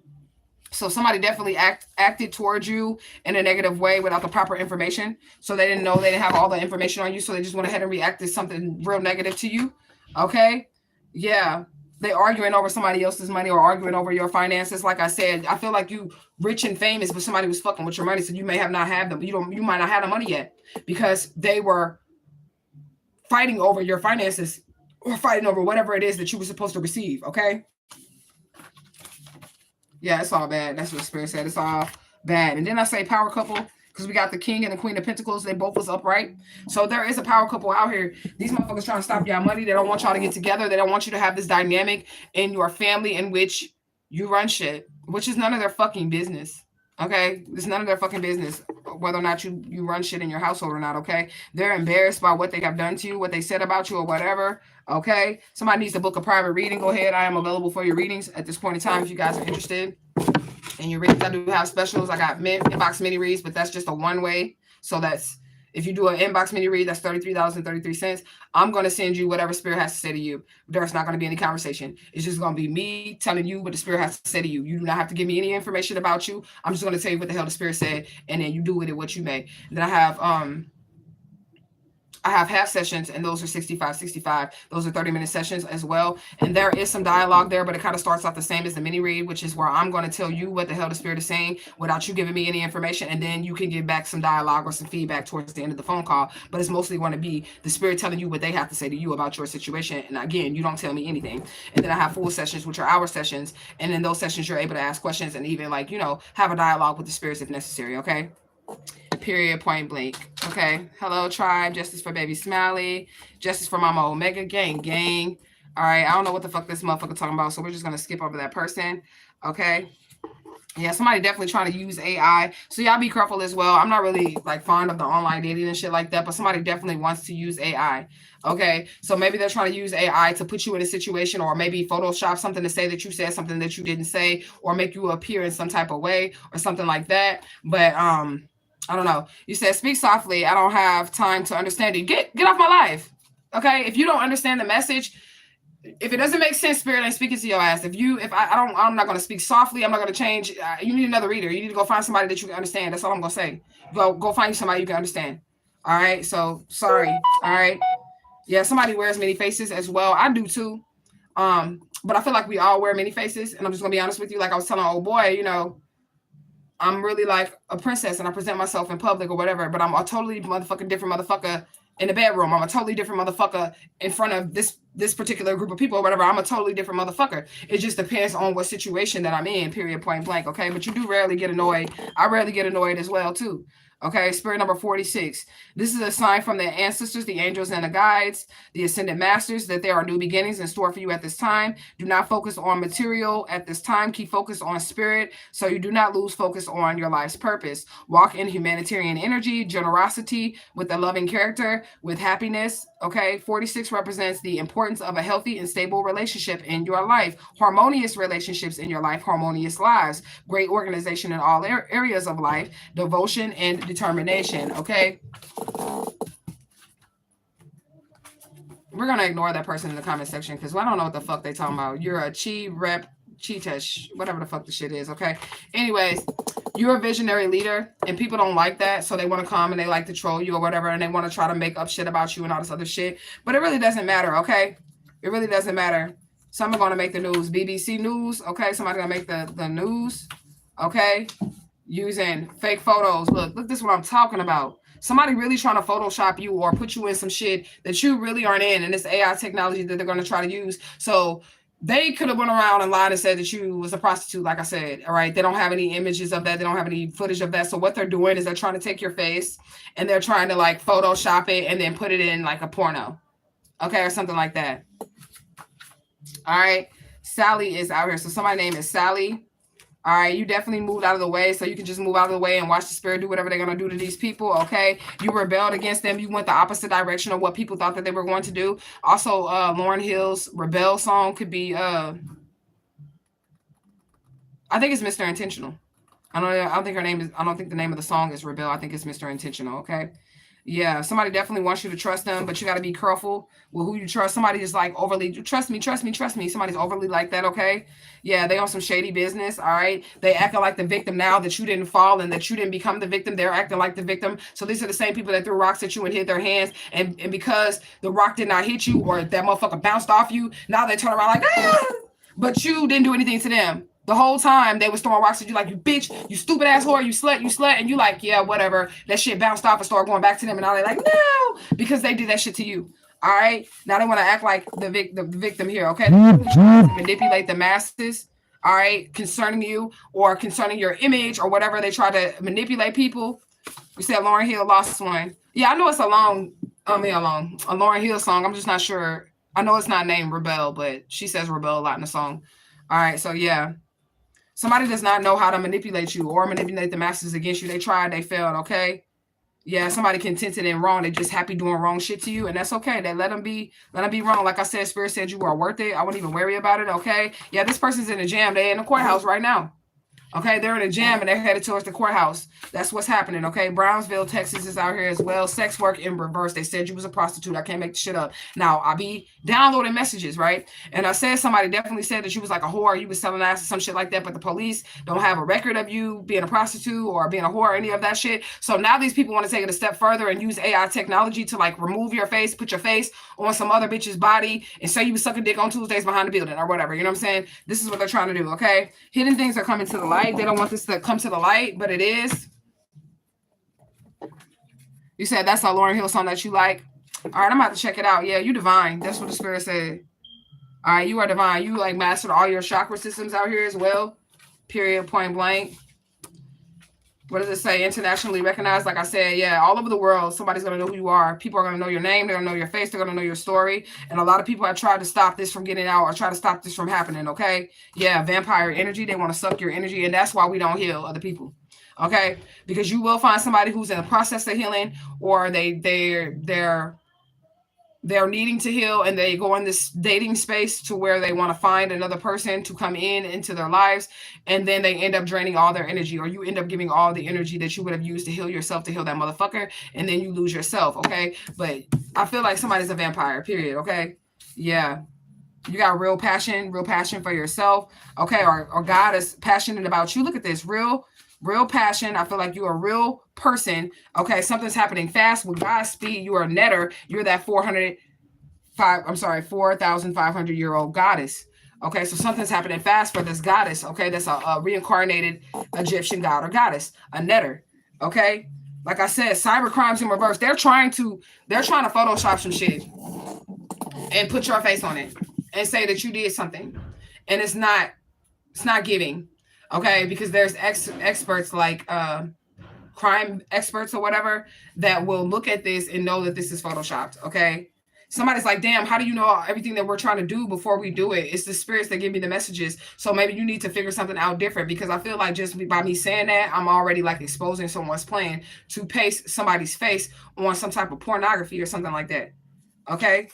So somebody definitely acted towards you in a negative way without the proper information. So they didn't know, they didn't have all the information on you. So they just went ahead and reacted something real negative to you. Okay. Yeah. They arguing over somebody else's money or arguing over your finances. Like I said, I feel like you rich and famous, but somebody was fucking with your money. So you may have not had them. You might not have the money yet because they were fighting over your finances or fighting over whatever it is that you were supposed to receive. Okay. Yeah, it's all bad. That's what the Spirit said. It's all bad. And then I say power couple because we got the King and the Queen of Pentacles. They both was upright. So there is a power couple out here. These motherfuckers trying to stop y'all money. They don't want y'all to get together. They don't want you to have this dynamic in your family in which you run shit, which is none of their fucking business. Okay? It's none of their fucking business whether or not you run shit in your household or not, okay? They're embarrassed by what they have done to you, what they said about you or whatever, okay? Somebody needs to book a private reading. Go ahead. I am available for your readings at this point in time if you guys are interested in your readings. I do have specials. I got inbox mini reads, but that's just a one-way. So that's, if you do an inbox mini read, that's $33.33. I'm going to send you whatever Spirit has to say to you. There's not going to be any conversation. It's just going to be me telling you what the Spirit has to say to you. You do not have to give me any information about you. I'm just going to tell you what the hell the Spirit said, and then you do with it what you may. And then I have I have half sessions, and those are 65. Those are 30-minute sessions as well. And there is some dialogue there, but it kind of starts off the same as the mini read, which is where I'm going to tell you what the hell the spirit is saying without you giving me any information. And then you can give back some dialogue or some feedback towards the end of the phone call. But it's mostly going to be the spirit telling you what they have to say to you about your situation. And again, you don't tell me anything. And then I have full sessions, which are hour sessions. And in those sessions, you're able to ask questions and even like, you know, have a dialogue with the spirits if necessary. Okay. Period, point blank. Okay. Hello, tribe. Justice for baby Smiley. Justice for Mama Omega. Gang. All right. I don't know what the fuck this motherfucker talking about, so we're just going to skip over that person. Okay. Yeah, somebody definitely trying to use AI. So y'all be careful as well. I'm not really like fond of the online dating and shit like that, but somebody definitely wants to use AI. Okay. So maybe they're trying to use AI to put you in a situation, or maybe Photoshop something to say that you said something that you didn't say, or make you appear in some type of way or something like that. But I don't know. You said, speak softly. I don't have time to understand it. Get off my life. Okay. If you don't understand the message, if it doesn't make sense, spirit ain't speaking to your ass. I'm not going to speak softly. I'm not going to change. You need another reader. You need to go find somebody that you can understand. That's all I'm going to say. Go find somebody you can understand. All right. So sorry. All right. Yeah. Somebody wears many faces as well. I do too. But I feel like we all wear many faces, and I'm just going to be honest with you. Like I was telling old boy, you know, I'm really like a princess and I present myself in public or whatever, but I'm a totally motherfucking different motherfucker in the bedroom. I'm a totally different motherfucker in front of this particular group of people or whatever. I'm a totally different motherfucker. It just depends on what situation that I'm in, period, point blank. Okay. But you do rarely get annoyed. I rarely get annoyed as well too. Okay, spirit number 46. This is a sign from the ancestors, the angels, and the guides, the ascended masters, that there are new beginnings in store for you at this time. Do not focus on material at this time. Keep focus on spirit, so you do not lose focus on your life's purpose. Walk in humanitarian energy, generosity, with a loving character, with happiness. Okay, 46 represents the importance of a healthy and stable relationship in your life, harmonious relationships in your life, harmonious lives, great organization in all areas of life, devotion and determination. Okay, we're gonna ignore that person in the comment section because I don't know what the fuck they talking about. You're a chi rep cheetish, whatever the fuck the shit is. Okay, anyways, you're a visionary leader and people don't like that, so they want to come and they like to troll you or whatever, and they want to try to make up shit about you and all this other shit, but it really doesn't matter. Okay, it really doesn't matter. Someone gonna make the news, BBC News. Okay, somebody gonna make the news. Okay, using fake photos. Look, this is what I'm talking about. Somebody really trying to Photoshop you or put you in some shit that you really aren't in, and this AI technology that they're going to try to use. So they could have went around and lied and said that you was a prostitute, like I said. All right, they don't have any images of that. They don't have any footage of that. So what they're doing is they're trying to take your face and they're trying to like Photoshop it and then put it in like a porno, okay, or something like that. All right, Sally is out here. So somebody's name is Sally. All right, you definitely moved out of the way, so you can just move out of the way and watch the spirit do whatever they're going to do to these people, okay? You rebelled against them. You went the opposite direction of what people thought that they were going to do. Also, Lauryn Hill's Rebel song could be, I think it's Mr. Intentional. I don't think the name of the song is Rebel. I think it's Mr. Intentional, okay? Yeah, somebody definitely wants you to trust them, but you got to be careful with who you trust. Somebody is like overly, trust me. Somebody's overly like that, okay? Yeah, they on some shady business, all right? They acting like the victim now that you didn't fall and that you didn't become the victim. They're acting like the victim. So these are the same people that threw rocks at you and hit their hands. And because the rock did not hit you or that motherfucker bounced off you, now they turn around like, ah! But you didn't do anything to them. The whole time they was throwing rocks at you like, you bitch, you stupid ass whore, you slut, and you like, yeah, whatever. That shit bounced off and started going back to them, and now they're like, no, because they did that shit to you. All right, now they want to act like the victim here. Okay, they're trying to manipulate the masses. All right, concerning you or concerning your image or whatever. They try to manipulate people. We said Lauryn Hill lost one. Yeah, I know it's a Lauryn Hill song. I'm just not sure. I know it's not named Rebel, but she says Rebel a lot in the song. All right, so yeah. Somebody does not know how to manipulate you or manipulate the masses against you. They tried, they failed, okay? Yeah, somebody contented and wrong. They just happy doing wrong shit to you, and that's okay. They let them be wrong. Like I said, Spirit said you are worth it. I wouldn't even worry about it, okay? Yeah, this person's in the jam. They're in the courthouse right now. Okay, they're in a jam and they're headed towards the courthouse. That's what's happening. Okay, Brownsville, Texas is out here as well. Sex work in reverse. They said you was a prostitute. I can't make the shit up. Now I be downloading messages, right? And I said somebody definitely said that you was like a whore. You was selling ass or some shit like that. But the police don't have a record of you being a prostitute or being a whore or any of that shit. So now these people want to take it a step further and use AI technology to like remove your face, put your face on some other bitch's body, and say you was sucking dick on Tuesdays behind the building or whatever. You know what I'm saying? This is what they're trying to do. Okay, hidden things are coming to the light. They don't want this to come to the light, but it is. You said that's a Lauryn Hill song that you like. All right, I'm about to check it out. Yeah, you divine. That's what the spirit said. All right, you are divine. You like mastered all your chakra systems out here as well. Period. Point blank. What does it say? Internationally recognized. Like I said, yeah, all over the world, somebody's going to know who you are. People are going to know your name. They're going to know your face. They're going to know your story. And a lot of people have tried to stop this from getting out or try to stop this from happening, okay? Yeah, vampire energy. They want to suck your energy. And that's why we don't heal other people, okay? Because you will find somebody who's in the process of healing, or they're needing to heal, and they go in this dating space to where they want to find another person to come into their lives, and then they end up draining all their energy, or you end up giving all the energy that you would have used to heal yourself to heal that motherfucker, and then you lose yourself, okay? But I feel like somebody's a vampire, period, okay? Yeah. You got real passion for yourself, okay? Or God is passionate about you. Look at this, real passion. I feel like you're a real person. Okay, something's happening fast with God's speed. You are a netter. You're that 4,500-year-old goddess. Okay, so something's happening fast for this goddess. Okay, that's a reincarnated Egyptian god or goddess, a netter. Okay, like I said, cyber crimes in reverse. They're trying to Photoshop some shit and put your face on it and say that you did something, and it's not giving. Okay, because there's experts like crime experts or whatever that will look at this and know that this is photoshopped. Okay, somebody's like, damn, how do you know everything that we're trying to do before we do it? It's the spirits that give me the messages. So maybe you need to figure something out different, because I feel like just by me saying that, I'm already like exposing someone's plan to paste somebody's face on some type of pornography or something like that. Okay,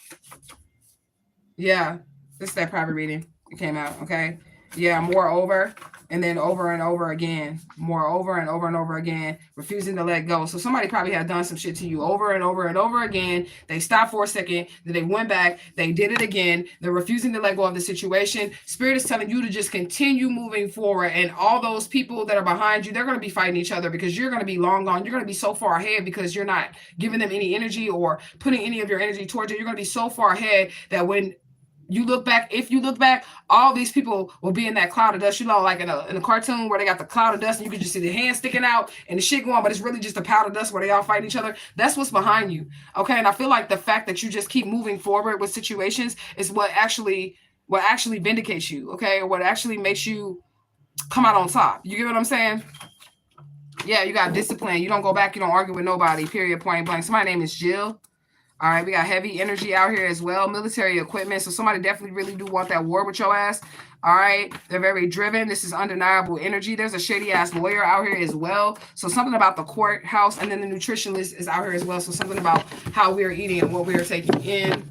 yeah, this is that private reading. It came out. Okay, yeah, moreover. And then over and over again, moreover and over and over again, refusing to let go. So somebody probably had done some shit to you over and over and over again. They stopped for a second, then they went back, they did it again. They're refusing to let go of the situation. Spirit is telling you to just continue moving forward. And all those people that are behind you, they're going to be fighting each other, because you're going to be long gone. You're going to be so far ahead because you're not giving them any energy or putting any of your energy towards it. You're going to be so far ahead that when you look back, if you look back, all these people will be in that cloud of dust. You know, like in a cartoon where they got the cloud of dust and you can just see the hands sticking out and the shit going, but it's really just a powder dust where they all fight each other. That's what's behind you. Okay. And I feel like the fact that you just keep moving forward with situations is what actually vindicates you. Okay. Or what actually makes you come out on top. You get what I'm saying? Yeah. You got discipline. You don't go back. You don't argue with nobody. Period. Point blank. So my name is Jill. All right, we got heavy energy out here as well, military equipment. So somebody definitely really do want that war with your ass. All right, they're very driven. This is undeniable energy. There's a shady ass lawyer out here as well. So something about the courthouse, and then the nutritionist is out here as well. So something about how we're eating and what we're taking in.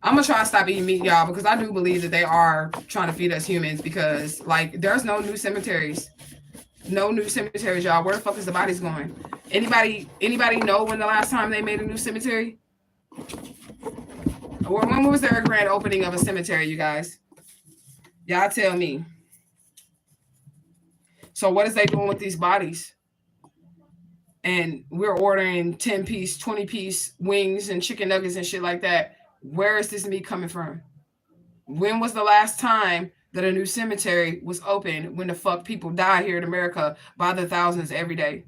I'm gonna try to stop eating meat, y'all, because I do believe that they are trying to feed us humans, because like there's no new cemeteries. No new cemeteries, y'all. Where the fuck is the bodies going? Anybody know when the last time they made a new cemetery? Or when was there a grand opening of a cemetery, you guys? Y'all tell me. So what is they doing with these bodies? And we're ordering 10-piece, 20-piece wings and chicken nuggets and shit like that. Where is this meat coming from? When was the last time that a new cemetery was open, when the fuck people die here in America by the thousands every day?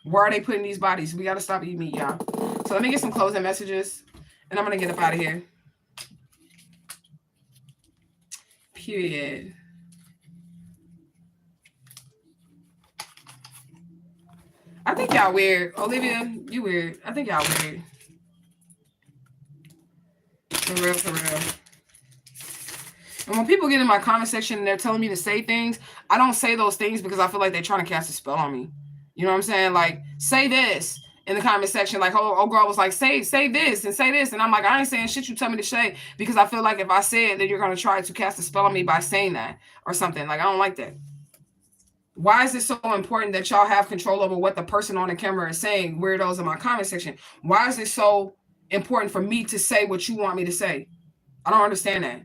Where are they putting these bodies? We got to stop eating meat, y'all. So let me get some closing messages, and I'm going to get up out of here. Period. I think y'all weird. Olivia, you weird. I think y'all weird. For real, for real. And when people get in my comment section and they're telling me to say things, I don't say those things because I feel like they're trying to cast a spell on me. You know what I'm saying? Like, say this in the comment section. Like, oh girl was like, say this and say this. And I'm like, I ain't saying shit you tell me to say, because I feel like if I say it, then you're going to try to cast a spell on me by saying that or something. Like, I don't like that. Why is it so important that y'all have control over what the person on the camera is saying? Weirdos in my comment section. Why is it so important for me to say what you want me to say? I don't understand that.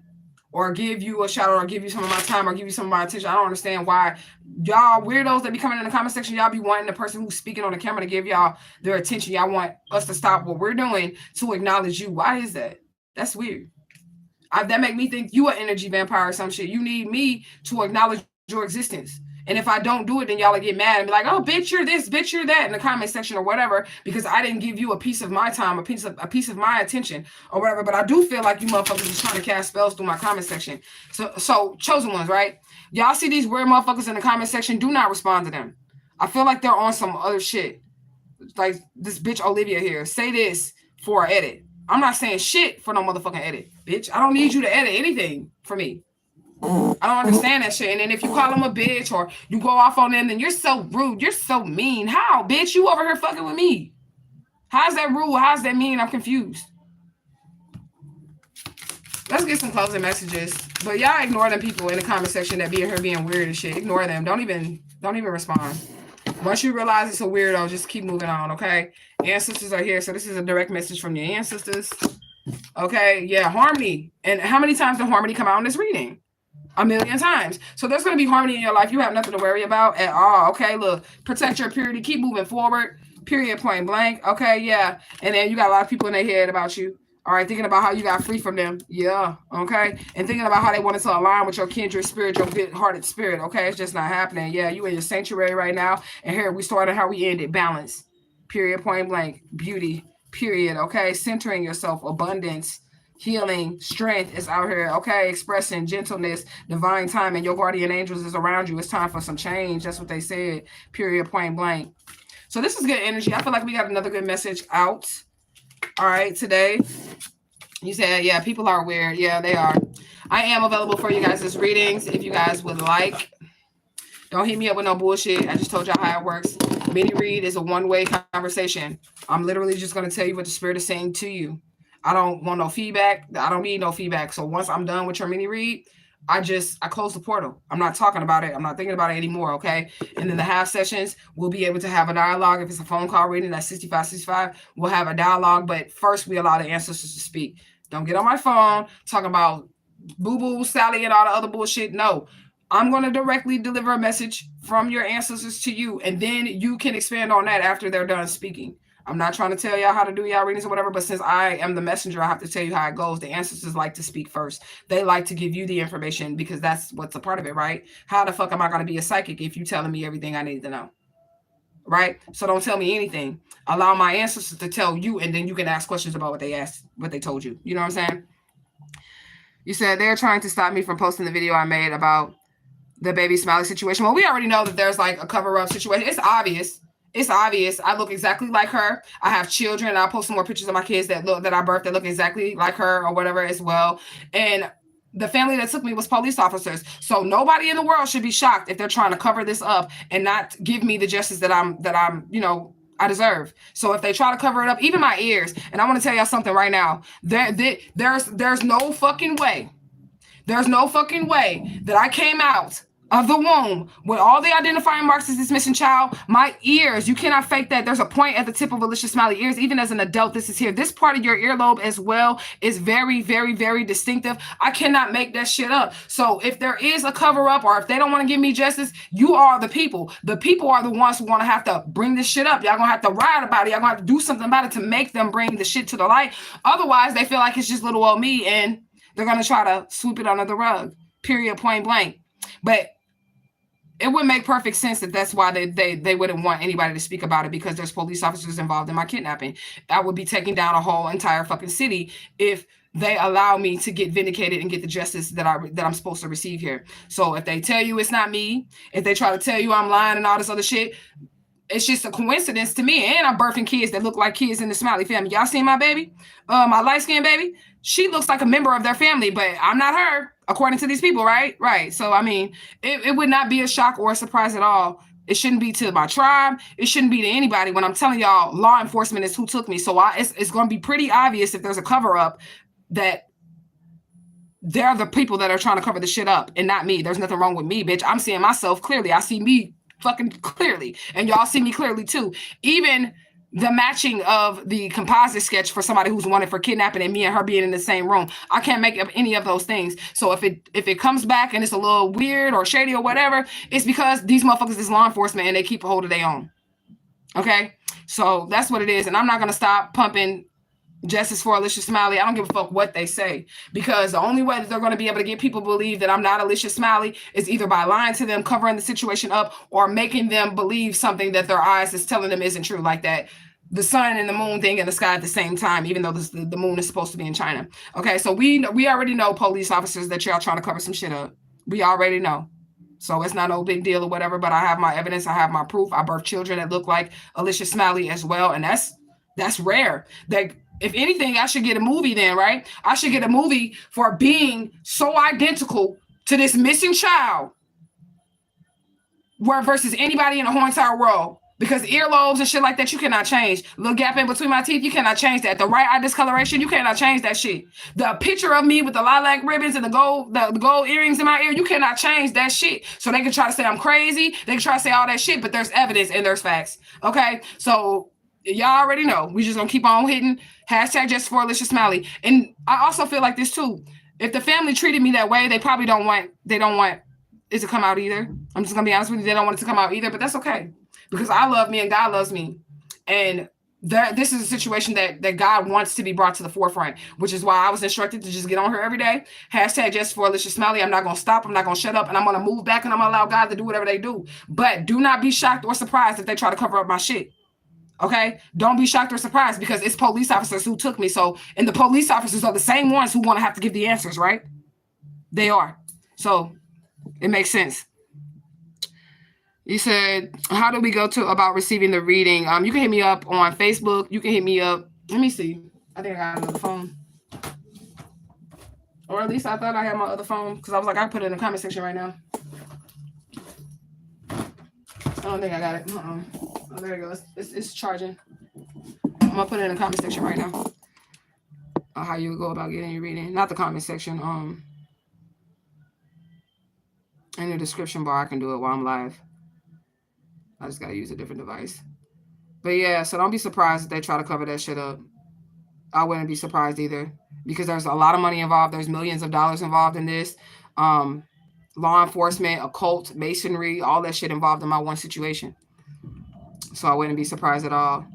Or give you a shout out, or give you some of my time, or give you some of my attention. I don't understand why y'all weirdos that be coming in the comment section, y'all be wanting the person who's speaking on the camera to give y'all their attention. Y'all want us to stop what we're doing to acknowledge you. Why is that? That's weird. That make me think you an energy vampire or some shit. You need me to acknowledge your existence. And if I don't do it, then y'all will get mad and be like, oh, bitch, you're this, bitch, you're that in the comment section or whatever, because I didn't give you a piece of my time, a piece of my attention or whatever. But I do feel like you motherfuckers is trying to cast spells through my comment section. So chosen ones, right? Y'all see these weird motherfuckers in the comment section, do not respond to them. I feel like they're on some other shit. Like this bitch Olivia here. Say this for an edit. I'm not saying shit for no motherfucking edit, bitch. I don't need you to edit anything for me. I don't understand that shit. And then if you call them a bitch or you go off on them, then you're so rude. You're so mean. How, bitch? You over here fucking with me. How's that rude? How's that mean? I'm confused. Let's get some closing messages. But y'all ignore them people in the comment section that be in here being weird and shit. Ignore them. Don't even respond. Once you realize it's a weirdo, just keep moving on, okay? Ancestors are here. So this is a direct message from your ancestors. Okay, yeah, harmony. And how many times did harmony come out in this reading? 1,000,000 times. So there's going to be harmony in your life. You have nothing to worry about at all. Okay, look, protect your purity. Keep moving forward. Period, point blank. Okay, yeah. And then you got a lot of people in their head about you. All right, thinking about how you got free from them. Yeah, okay. And thinking about how they wanted to align with your kindred spirit, your big-hearted spirit. Okay, it's just not happening. Yeah, you in your sanctuary right now. And here we started how we ended. Balance. Period, point blank. Beauty. Period, okay. Centering yourself. Abundance. Healing, strength is out here, okay? Expressing gentleness, divine time, and your guardian angels is around you. It's time for some change. That's what they said, period, point blank. So this is good energy. I feel like we got another good message out. All right, today. You said, yeah, people are weird. Yeah, they are. I am available for you guys' readings if you guys would like. Don't hit me up with no bullshit. I just told y'all how it works. Mini read is a one-way conversation. I'm literally just going to tell you what the spirit is saying to you. I don't want no feedback. I don't need no feedback. So once I'm done with your mini read, I close the portal. I'm not talking about it. I'm not thinking about it anymore. Okay. And then the half sessions, we'll be able to have a dialogue. If it's a phone call reading, that's 65, we'll have a dialogue. But first we allow the ancestors to speak. Don't get on my phone talking about boo-boo, Sally, and all the other bullshit. No, I'm going to directly deliver a message from your ancestors to you. And then you can expand on that after they're done speaking. I'm not trying to tell y'all how to do y'all readings or whatever, but since I am the messenger, I have to tell you how it goes. The ancestors like to speak first. They like to give you the information because that's what's a part of it, right? How the fuck am I going to be a psychic if you telling me everything I need to know? Right? So don't tell me anything. Allow my ancestors to tell you, and then you can ask questions about what they told you. You know what I'm saying? You said they're trying to stop me from posting the video I made about the baby Smiley situation. Well, we already know that there's like a cover-up situation. It's obvious. It's obvious. I look exactly like her. I have children. I'll post some more pictures of my kids that I birthed that look exactly like her or whatever as well. And the family that took me was police officers. So nobody in the world should be shocked if they're trying to cover this up and not give me the justice that I'm, I deserve. So if they try to cover it up, even my ears, and I want to tell y'all something right now. There's no fucking way. There's no fucking way that I came out of the womb with all the identifying marks as this missing child. My ears, you cannot fake that. There's a point at the tip of Alicia Smiley ears. Even as an adult, this is here. This part of your earlobe as well is very, very, very distinctive. I cannot make that shit up. So if there is a cover up or if they don't want to give me justice, you are the people. The people are the ones who want to have to bring this shit up. Y'all gonna have to write about it. Y'all gonna have to do something about it to make them bring the shit to the light. Otherwise, they feel like it's just little old me and they're gonna try to sweep it under the rug. Period, point blank. But it would make perfect sense that that's why they wouldn't want anybody to speak about it, because there's police officers involved in my kidnapping. I would be taking down a whole entire fucking city if they allow me to get vindicated and get the justice that I'm supposed to receive here. So if they tell you it's not me, if they try to tell you I'm lying and all this other shit, it's just a coincidence to me. And I'm birthing kids that look like kids in the Smiley family. Y'all seen my baby? My light-skinned baby? She looks like a member of their family, but I'm not her, according to these people, right? Right. So, I mean, it would not be a shock or a surprise at all. It shouldn't be to my tribe. It shouldn't be to anybody when I'm telling y'all law enforcement is who took me. So it's going to be pretty obvious if there's a cover-up that they're the people that are trying to cover the shit up and not me. There's nothing wrong with me, bitch. I'm seeing myself clearly. I see me fucking clearly. And y'all see me clearly too. Even the matching of the composite sketch for somebody who's wanted for kidnapping and me and her being in the same room. I can't make up any of those things. So if it comes back and it's a little weird or shady or whatever, it's because these motherfuckers is law enforcement and they keep a hold of their own. Okay? So that's what it is. And I'm not going to stop pumping justice for Alicia Smiley. I don't give a fuck what they say, because the only way that they're going to be able to get people to believe that I'm not Alicia Smiley is either by lying to them, covering the situation up, or making them believe something that their eyes is telling them isn't true, like that the sun and the moon thing in the sky at the same time, even though the moon is supposed to be in China. Okay, so we already know, police officers, that y'all trying to cover some shit up. We already know. So it's not no big deal or whatever, but I have my evidence. I have my proof. I birthed children that look like Alicia Smiley as well, and that's rare. That if anything, I should get a movie then, right? I should get a movie for being so identical to this missing child versus anybody in the whole entire world. Because earlobes and shit like that, you cannot change. Little gap in between my teeth, you cannot change that. The right eye discoloration, you cannot change that shit. The picture of me with the lilac ribbons and the gold earrings in my ear, you cannot change that shit. So they can try to say I'm crazy. They can try to say all that shit, but there's evidence and there's facts. Okay? So y'all already know. We just gonna keep on hitting hashtag just for Alicia Smiley. And I also feel like this too. If the family treated me that way, they probably don't want it to come out either. I'm just gonna be honest with you. They don't want it to come out either, but that's okay. Because I love me and God loves me. And this is a situation that God wants to be brought to the forefront, which is why I was instructed to just get on her every day. Hashtag just for Alicia Smiley. I'm not going to stop. I'm not going to shut up. And I'm going to move back and I'm going to allow God to do whatever they do. But do not be shocked or surprised if they try to cover up my shit. Okay? Don't be shocked or surprised, because it's police officers who took me. So, and the police officers are the same ones who want to have to give the answers, right? They are. So it makes sense. You said, how do we go to about receiving the reading? You can hit me up on Facebook. You can hit me up. Let me see. I think I got another phone. Or at least I thought I had my other phone, because I was like, I can put it in the comment section right now. I don't think I got it. Oh, there it goes. It's charging. I'm going to put it in the comment section right now. How you go about getting your reading. Not the comment section. In the description bar, I can do it while I'm live. I just got to use a different device. But yeah, so don't be surprised if they try to cover that shit up. I wouldn't be surprised either, because there's a lot of money involved. There's millions of dollars involved in this. Law enforcement, occult, masonry, all that shit involved in my one situation. So I wouldn't be surprised at all.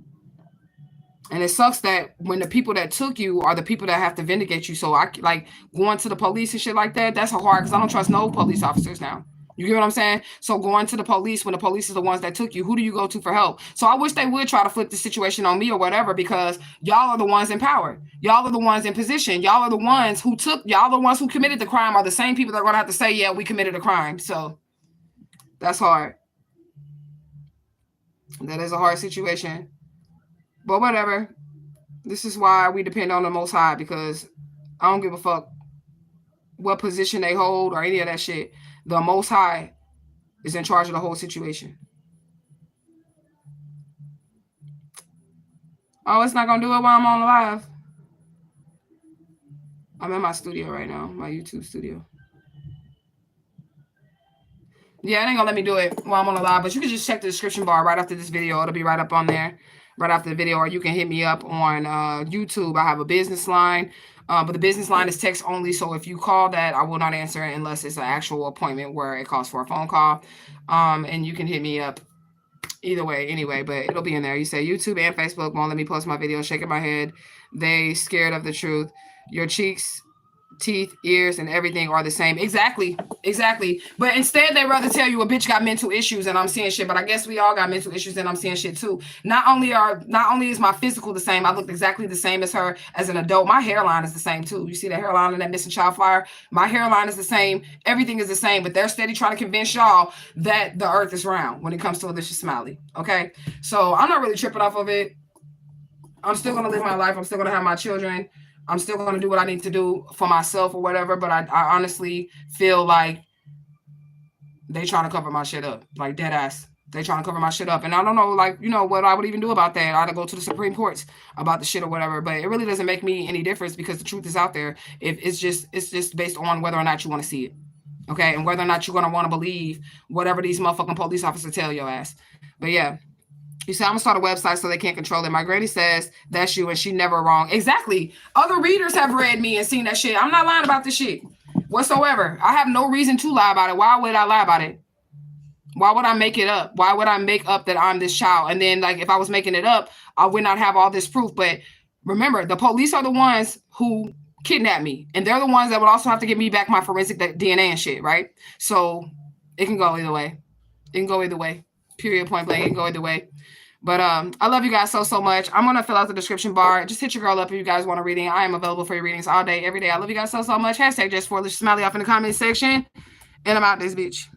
And it sucks that when the people that took you are the people that have to vindicate you. So I like going to the police and shit like that. That's hard, because I don't trust no police officers now. You get what I'm saying? So going to the police when the police is the ones that took you, who do you go to for help? So I wish they would try to flip the situation on me or whatever, because y'all are the ones in power. Y'all are the ones in position. Y'all are the ones who committed the crime, are the same people that are going to have to say, yeah, we committed a crime. So that's hard. That is a hard situation. But whatever. This is why we depend on the Most High, because I don't give a fuck what position they hold or any of that shit. The Most High is in charge of the whole situation. Oh, it's not going to do it while I'm on live. I'm in my studio right now, my YouTube studio. Yeah, it ain't going to let me do it while I'm on the live, but you can just check the description bar right after this video. It'll be right up on there, right after the video, or you can hit me up on YouTube. I have a business line. But the business line is text only. So if you call that, I will not answer it unless it's an actual appointment where it calls for a phone call. And you can hit me up either way anyway, but it'll be in there. You say YouTube and Facebook won't let me post my video. Shaking my head. They scared of the truth. Your cheeks, teeth, ears, and everything are the same. Exactly. But instead, they rather tell you a bitch got mental issues and I'm seeing shit. But I guess we all got mental issues and I'm seeing shit too. Not only is my physical the same, I look exactly the same as her as an adult. My hairline is the same too. You see the hairline in that missing child flyer? My hairline is the same. Everything is the same. But they're steady trying to convince y'all that the earth is round when it comes to Alicia Smiley. Okay? So I'm not really tripping off of it. I'm still going to live my life. I'm still going to have my children. I'm still going to do what I need to do for myself or whatever, but I honestly feel like they trying to cover my shit up, like dead ass. They trying to cover my shit up, and I don't know, like, you know, what I would even do about that. I'd go to the Supreme Courts about the shit or whatever, but it really doesn't make me any difference because the truth is out there. If it's just based on whether or not you want to see it. Okay, and whether or not you're gonna want to believe whatever these motherfucking police officers tell your ass. But yeah. You say, I'm gonna start a website so they can't control it. My granny says that's you and she never wrong. Exactly. Other readers have read me and seen that shit. I'm not lying about this shit whatsoever. I have no reason to lie about it. Why would I lie about it? Why would I make it up? Why would I make up that I'm this child? And then, like, if I was making it up, I would not have all this proof. But remember, the police are the ones who kidnapped me. And they're the ones that would also have to give me back my forensic DNA and shit, right? So it can go either way. It can go either way. Period, point blank. It can go either way. But I love you guys so much. I'm gonna fill out the description bar. Just hit your girl up if you guys want a reading. I am available for your readings all day, every day. I love you guys so much. Hashtag just for smiley off in the comment section. And I'm out this bitch.